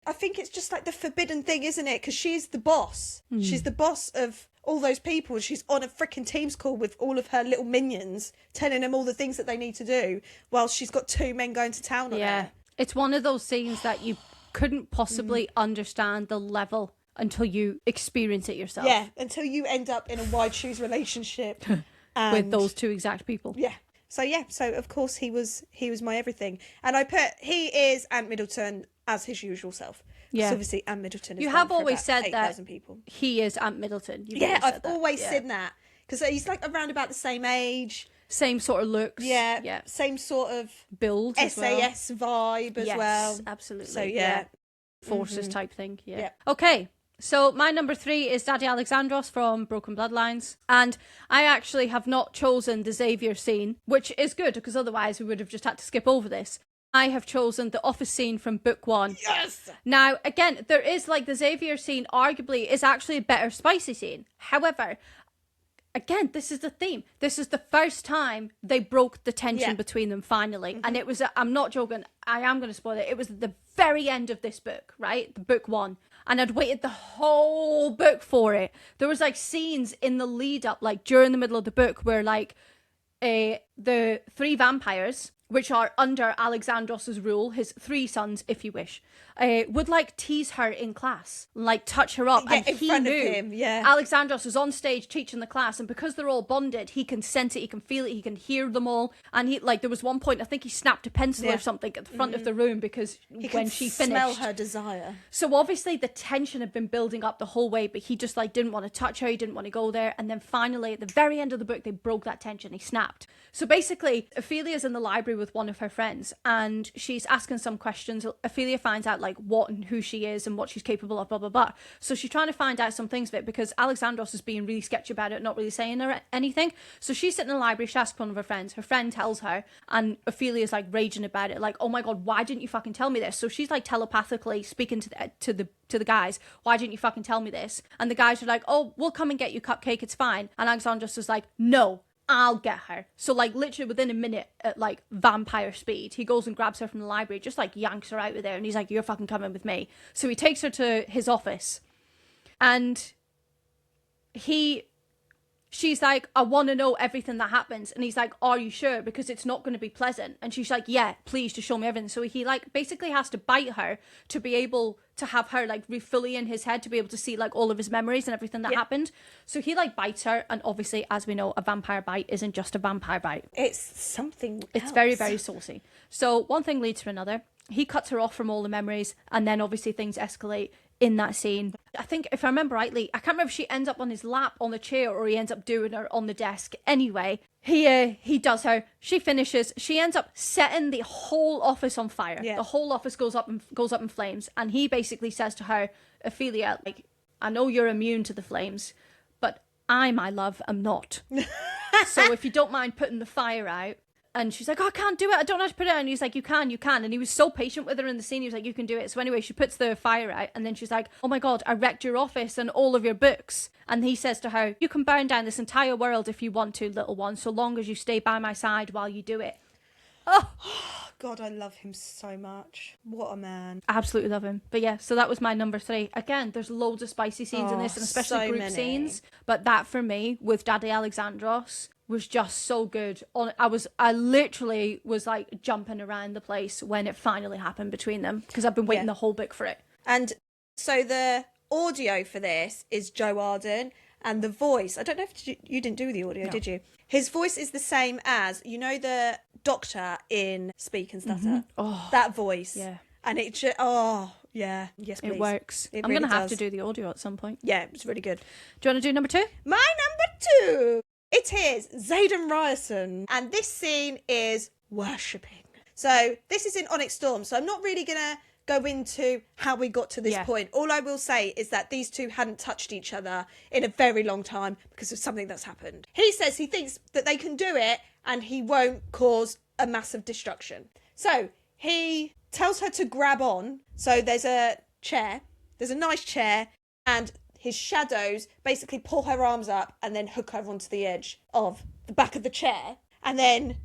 I think it's just like the forbidden thing, isn't it? Because she's the boss. She's the boss of all those people. She's on a freaking Teams call with all of her little minions, telling them all the things that they need to do, while she's got 2 men going to town on her. It's one of those scenes that you couldn't possibly understand the level until you experience it yourself. Yeah, until you end up in a wide shoes relationship with those 2 exact people. Yeah. So of course he was my everything. And I put, he is Ant Middleton as his usual self. Yeah. Obviously, Ant Middleton is you have always said 8, that people. He is Ant Middleton. I've always said that. Because he's like around about the same age. Same sort of looks. Yeah. Same sort of build as SAS vibe as well. Yes, absolutely. So, yeah. Forces type thing. Yeah. Okay. So my number 3 is Daddy Alexandros from Broken Bloodlines. And I actually have not chosen the Xavier scene, which is good because otherwise we would have just had to skip over this. I have chosen the office scene from book 1. Yes! Now, again, there is like the Xavier scene arguably is actually a better spicy scene. However, again, this is the theme. This is the first time they broke the tension between them finally. And it was, I'm not joking, I am going to spoil it. It was at the very end of this book, right? The book 1. And I'd waited the whole book for it. There was like scenes in the lead up, like during the middle of the book where like the 3 vampires, which are under Alexandros' rule, his 3 sons, if you wish, would like tease her in class, like touch her up. Yeah, and in he front knew of him, Alexandros was on stage teaching the class, and because they're all bonded, he can sense it, he can feel it, he can hear them all. And he, like, there was one point, I think he snapped a pencil or something at the front of the room because when she finished, smell her desire. So obviously the tension had been building up the whole way, but he just like didn't want to touch her, he didn't want to go there. And then finally at the very end of the book, they broke that tension, he snapped. So basically, Ophelia's in the library with one of her friends and she's asking some questions. Ophelia finds out like what and who she is and what she's capable of, blah, blah, blah. So she's trying to find out some things of it because Alexandros is being really sketchy about it, not really saying her anything. So she's sitting in the library, she asks one of her friends. Her friend tells her and Ophelia's like raging about it, like, oh my God, why didn't you fucking tell me this? So she's like telepathically speaking to the guys, why didn't you fucking tell me this? And the guys are like, oh, we'll come and get you, Cupcake, it's fine. And Alexandros is like, no, I'll get her. So like literally within a minute at like vampire speed, he goes and grabs her from the library, just like yanks her out of there and he's like, you're fucking coming with me. So he takes her to his office and she's like, I want to know everything that happens. And he's like, are you sure? Because it's not going to be pleasant. And she's like, yeah, please just show me everything. So he like basically has to bite her to be able to have her like fully in his head to be able to see like all of his memories and everything that happened. So he like bites her. And obviously, as we know, a vampire bite isn't just a vampire bite. It's something else. It's very, very saucy. So one thing leads to another. He cuts her off from all the memories. And then obviously things escalate in that scene. I think if I remember rightly, I can't remember if she ends up on his lap on the chair or he ends up doing her on the desk. Anyway, he does her. She finishes. She ends up setting the whole office on fire. Yeah. The whole office goes up in flames. And he basically says to her, Ophelia, like, I know you're immune to the flames, but I, my love, am not. So if you don't mind putting the fire out. And she's like, oh, I can't do it. I don't know how to put it out. And he's like, you can. And he was so patient with her in the scene. He was like, you can do it. So anyway, she puts the fire out. And then she's like, oh my God, I wrecked your office and all of your books. And he says to her, you can burn down this entire world if you want to, little one, so long as you stay by my side while you do it. Oh, God, I love him so much. What a man. I absolutely love him. But yeah, so that was my number 3. Again, there's loads of spicy scenes in this, and especially so group scenes. But that for me, with Daddy Alexandros, was just so good. I literally was like jumping around the place when it finally happened between them because I've been waiting the whole book for it. And so the audio for this is Joe Arden, and the voice, I don't know if you didn't do the audio, did you? His voice is the same as, you know, the doctor in Speak and Stutter? Mm-hmm. Oh, that voice. Yeah. And it just, yeah. Yes, please. It works. I'm really going to have to do the audio at some point. Yeah, it's really good. Do you want to do number 2? My number 2. It is Xaden Riorson, and this scene is worshipping. So this is in Onyx Storm, so I'm not really going to go into how we got to this point. All I will say is that these two hadn't touched each other in a very long time because of something that's happened. He says he thinks that they can do it and he won't cause a massive destruction. So he tells her to grab on. So there's a chair, there's a nice chair, and his shadows basically pull her arms up and then hook her onto the edge of the back of the chair. And then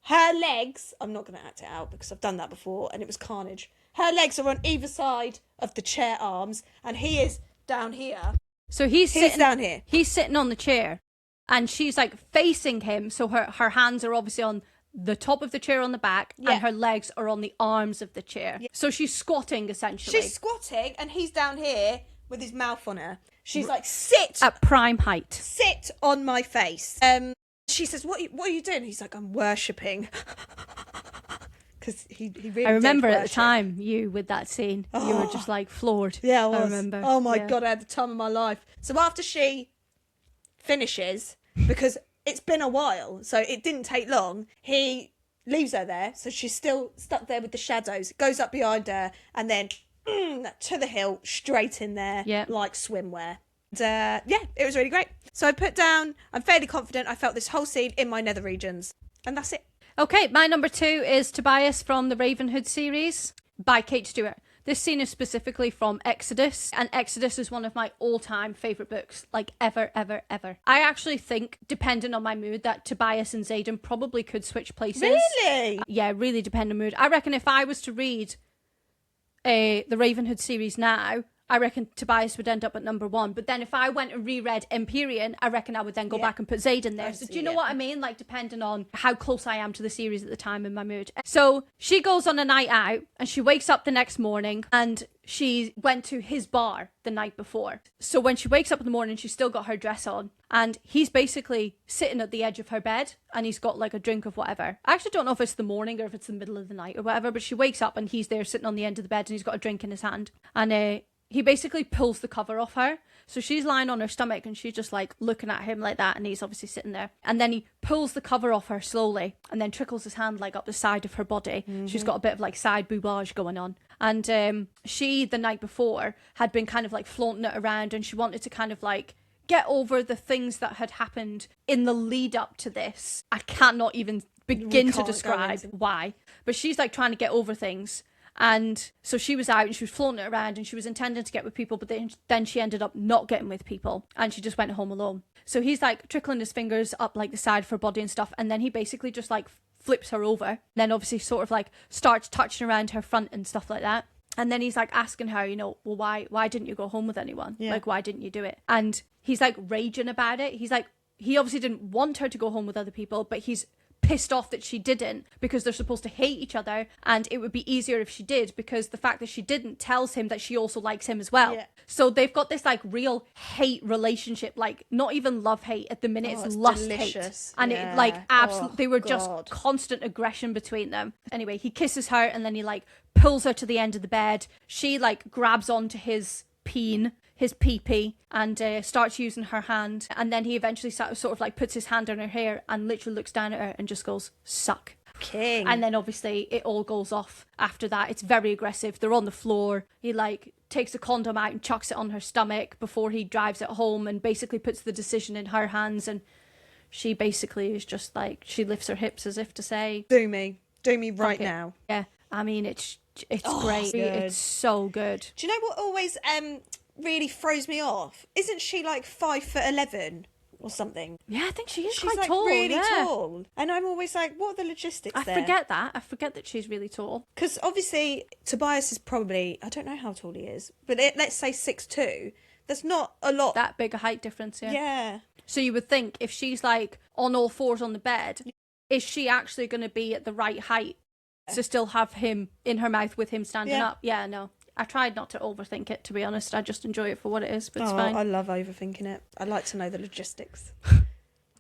her legs, I'm not going to act it out because I've done that before and it was carnage. Her legs are on either side of the chair arms and he is down here. So he's sitting down here. He's sitting on the chair and she's like facing him. So her hands are obviously on the top of the chair on the back and her legs are on the arms of the chair. Yeah. So she's squatting essentially. She's squatting and he's down here with his mouth on her. She's like, sit at prime height. Sit on my face. She says, what are you doing? He's like, I'm worshipping. Because he really I remember did at the worship. time, you with that scene, you were just like floored. Yeah, I was. remember. Oh my God, I had the time of my life. So after she finishes, because it's been a while, so it didn't take long, he leaves her there. So she's still stuck there with the shadows, goes up behind her, and then to the hilt, straight in there, like swimwear. And, yeah, it was really great. So I put down, I'm fairly confident I felt this whole scene in my nether regions. And that's it. Okay, my number 2 is Tobias from the Ravenhood series by Kate Stewart. This scene is specifically from Exodus, and Exodus is one of my all-time favourite books, like ever, ever, ever. I actually think, depending on my mood, that Tobias and Xaden probably could switch places. Really? Yeah, really depend on mood. I reckon if I was to read the Ravenhood series now, I reckon Tobias would end up at number 1. But then if I went and reread Empyrean, I reckon I would then go back and put Xaden there. So do you know what I mean? Like, depending on how close I am to the series at the time in my mood. So she goes on a night out and she wakes up the next morning and she went to his bar the night before. So when she wakes up in the morning, she's still got her dress on and he's basically sitting at the edge of her bed and he's got like a drink of whatever. I actually don't know if it's the morning or if it's the middle of the night or whatever, but she wakes up and he's there sitting on the end of the bed and he's got a drink in his hand. And he basically pulls the cover off her. So she's lying on her stomach and she's just like looking at him like that and he's obviously sitting there. And then he pulls the cover off her slowly and then trickles his hand like up the side of her body. Mm-hmm. She's got a bit of like side boobage going on. And she, the night before, had been kind of like flaunting it around and she wanted to kind of like get over the things that had happened in the lead up to this. I cannot even begin to describe why. But she's like trying to get over things. And so she was out and she was flaunting it around and she was intending to get with people, but then she ended up not getting with people and she just went home alone. So he's like trickling his fingers up like the side of her body and stuff, and then he basically just like flips her over, then obviously sort of like starts touching around her front and stuff like that. And then he's like asking her, you know, well, why didn't you go home with anyone? Like, why didn't you do it? And he's like raging about it. He's like, he obviously didn't want her to go home with other people, but he's pissed off that she didn't because they're supposed to hate each other and it would be easier if she did, because the fact that she didn't tells him that she also likes him as well. So they've got this like real hate relationship, like not even love hate at the minute. It's lust hate, and it like absolutely they were just constant aggression between them. Anyway, he kisses her and then he like pulls her to the end of the bed. She like grabs onto his his pee-pee and starts using her hand, and then he eventually sort of like puts his hand on her hair and literally looks down at her and just goes, suck. King. And then obviously it all goes off after that. It's very aggressive. They're on the floor. He like takes a condom out and chucks it on her stomach before he drives it home and basically puts the decision in her hands, and she basically is just like, she lifts her hips as if to say, do me right now. Yeah, I mean it's great. It's so good. Do you know what always really throws me off? Isn't she like 5'11" or something? Yeah, I think she's quite like tall. Really tall. And I'm always like, what are the logistics there? I forget that she's really tall. Because obviously Tobias is probably, I don't know how tall he is, but let's say 6'2". There's not a lot. That big a height difference, yeah. Yeah. So you would think if she's like on all fours on the bed, is she actually going to be at the right height to still have him in her mouth with him standing up? Yeah, no. I tried not to overthink it, to be honest. I just enjoy it for what it is, but it's fine. I love overthinking it. I like to know the logistics.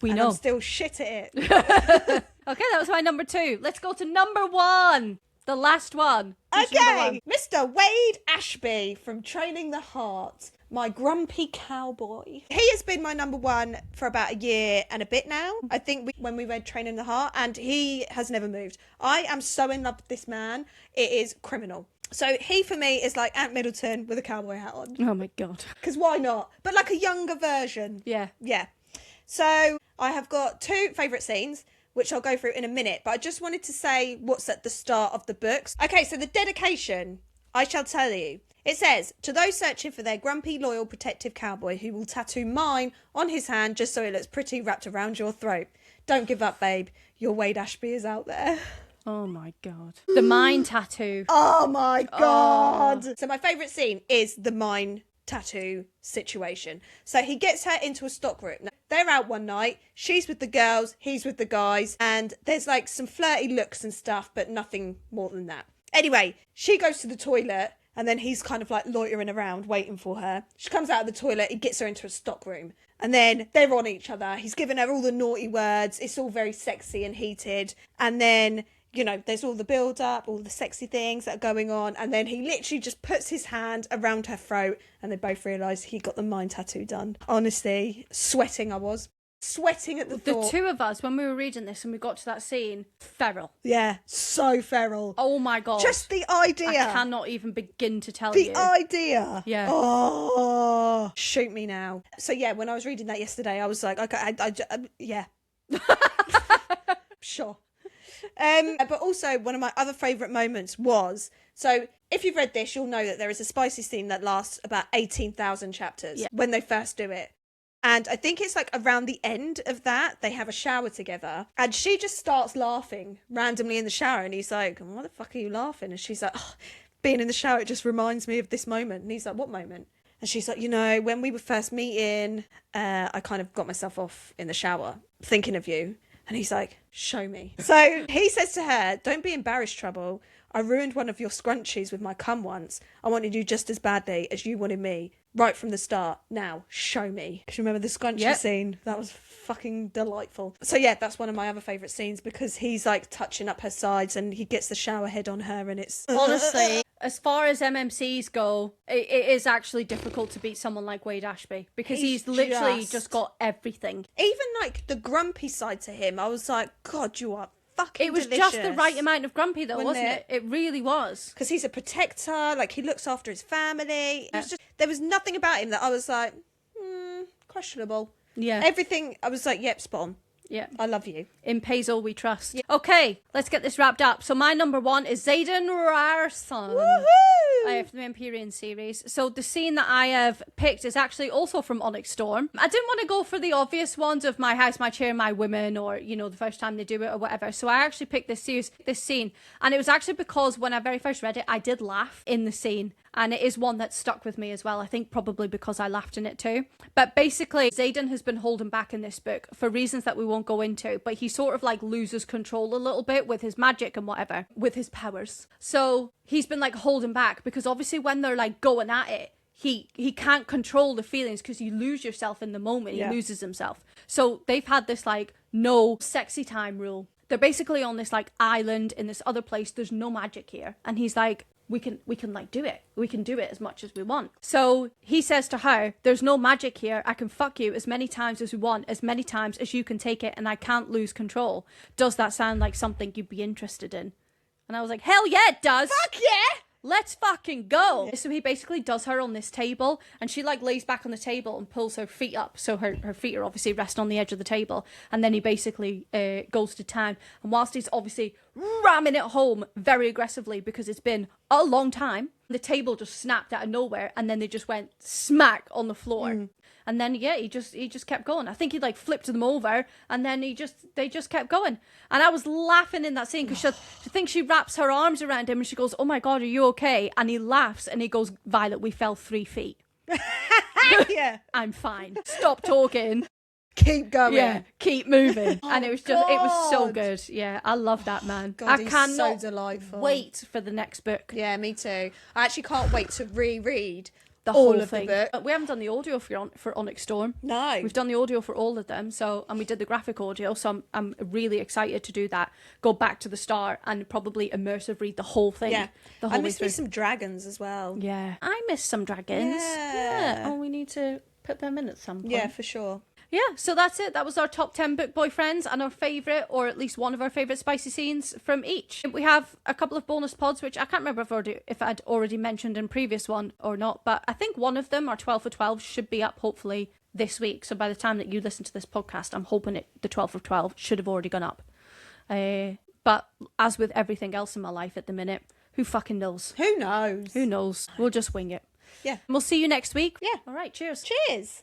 We know. I'm still shit at it. Okay, that was my number 2. Let's go to number 1. The last one. Okay, Mr. Wade Ashby from Training the Heart. My grumpy cowboy. He has been my number 1 for about a year and a bit now. I think when we read Training the Heart, and he has never moved. I am so in love with this man. It is criminal. So he, for me, is like Ant Middleton with a cowboy hat on. Oh, my God. Because why not? But like a younger version. Yeah. Yeah. So I have got 2 favourite scenes, which I'll go through in a minute. But I just wanted to say what's at the start of the books. Okay, so the dedication, I shall tell you. It says, to those searching for their grumpy, loyal, protective cowboy who will tattoo mine on his hand just so it looks pretty wrapped around your throat. Don't give up, babe. Your Wade Ashby is out there. Oh my God. The mine tattoo. Oh my God. Oh. So my favourite scene is the mine tattoo situation. So he gets her into a stockroom. Now, they're out one night. She's with the girls. He's with the guys. And there's like some flirty looks and stuff, but nothing more than that. Anyway, she goes to the toilet and then he's kind of like loitering around waiting for her. She comes out of the toilet. He gets her into a stockroom. And then they're on each other. He's giving her all the naughty words. It's all very sexy and heated. And then you know, there's all the build up, all the sexy things that are going on, and then he literally just puts his hand around her throat, and they both realise he got the mind tattoo done. Honestly, sweating I was. Sweating at the thought. The two of us, when we were reading this and we got to that scene, feral. Yeah, so feral. Oh my God. Just the idea. I cannot even begin to tell you. The idea. Yeah. Oh, shoot me now. So yeah, when I was reading that yesterday, I was like, okay, yeah. Sure. But also one of my other favourite moments was, so if you've read this, you'll know that there is a spicy scene that lasts about 18,000 chapters when they first do it. And I think it's like around the end of that, they have a shower together and she just starts laughing randomly in the shower. And he's like, why the fuck are you laughing? And she's like, oh, being in the shower, it just reminds me of this moment. And he's like, what moment? And she's like, you know, when we were first meeting, I kind of got myself off in the shower thinking of you. And he's like, show me. So he says to her, don't be embarrassed, Trouble. I ruined one of your scrunchies with my cum once. I wanted you just as badly as you wanted me. Right from the start. Now, show me. Because remember the scrunchie scene? That was fucking delightful. So yeah, that's one of my other favourite scenes because he's like touching up her sides and he gets the shower head on her and it's... Honestly, as far as MMCs go, it is actually difficult to beat someone like Wade Ashby because he's literally just got everything. Even like the grumpy side to him, I was like, God, you are fucking It was delicious. just the right amount of grumpy though, wasn't it? It really was. Because he's a protector, like he looks after his family. It was just, there was nothing about him that I was like, questionable. Yeah. Everything, I was like, yep, spot on. Yeah. I love you. In Paisley we trust. Yeah. Okay, let's get this wrapped up. So my number one is Xaden Riorson. Woohoo! From the Empyrean series. So the scene that I have picked is actually also from Onyx Storm. I didn't want to go for the obvious ones of My House, My Chair, My Women, or, you know, the first time they do it or whatever. So I actually picked this scene. And it was actually because when I very first read it, I did laugh in the scene. And it is one that stuck with me as well. I think probably because I laughed in it too. But basically, Xaden has been holding back in this book for reasons that we won't go into. But he sort of like loses control a little bit with his magic and whatever, with his powers. So he's been like holding back because obviously when they're like going at it, he can't control the feelings because you lose yourself in the moment. He loses himself. So they've had this like no sexy time rule. They're basically on this like island in this other place. There's no magic here. And he's like, we can like do it. We can do it as much as we want. So he says to her, there's no magic here. I can fuck you as many times as we want, as many times as you can take it, and I can't lose control. Does that sound like something you'd be interested in? And I was like, hell yeah, it does. Fuck yeah. Let's fucking go. So he basically does her on this table and she like lays back on the table and pulls her feet up. So her feet are obviously rest on the edge of the table. And then he basically goes to town. And whilst he's obviously ramming it home very aggressively because it's been a long time, the table just snapped out of nowhere and then they just went smack on the floor. And then, yeah, he just kept going. I think he like flipped them over and then they just kept going. And I was laughing in that scene because she thinks she wraps her arms around him and she goes, oh my God, are you okay? And he laughs and he goes, Violet, we fell 3 feet. Yeah. I'm fine. Stop talking. Keep going. Yeah, keep moving. And it was just, it was so good. Yeah, I love that man. God, I cannot so delightful. wait for the next book. Yeah, me too. I actually can't wait to reread the all whole of thing. the book. We haven't done the audio for Onyx Storm. No. We've done the audio for all of them, and we did the graphic audio, so I'm really excited to do that. Go back to the start and probably immersive read the whole thing. Yeah. The whole I miss me some dragons as well. Yeah. I miss some dragons. Yeah. Oh, we need to put them in at some point. Yeah, for sure. Yeah, so that's it. That was our top 10 book boyfriends and our favourite, or at least one of our favourite spicy scenes from each. We have a couple of bonus pods, which I can't remember if I'd already mentioned in previous one or not, but I think one of them, our 12 for 12, should be up hopefully this week. So by the time that you listen to this podcast, I'm hoping the 12 for 12 should have already gone up. But as with everything else in my life at the minute, who fucking knows? Who knows? Who knows? We'll just wing it. Yeah. And we'll see you next week. Yeah. All right, cheers. Cheers.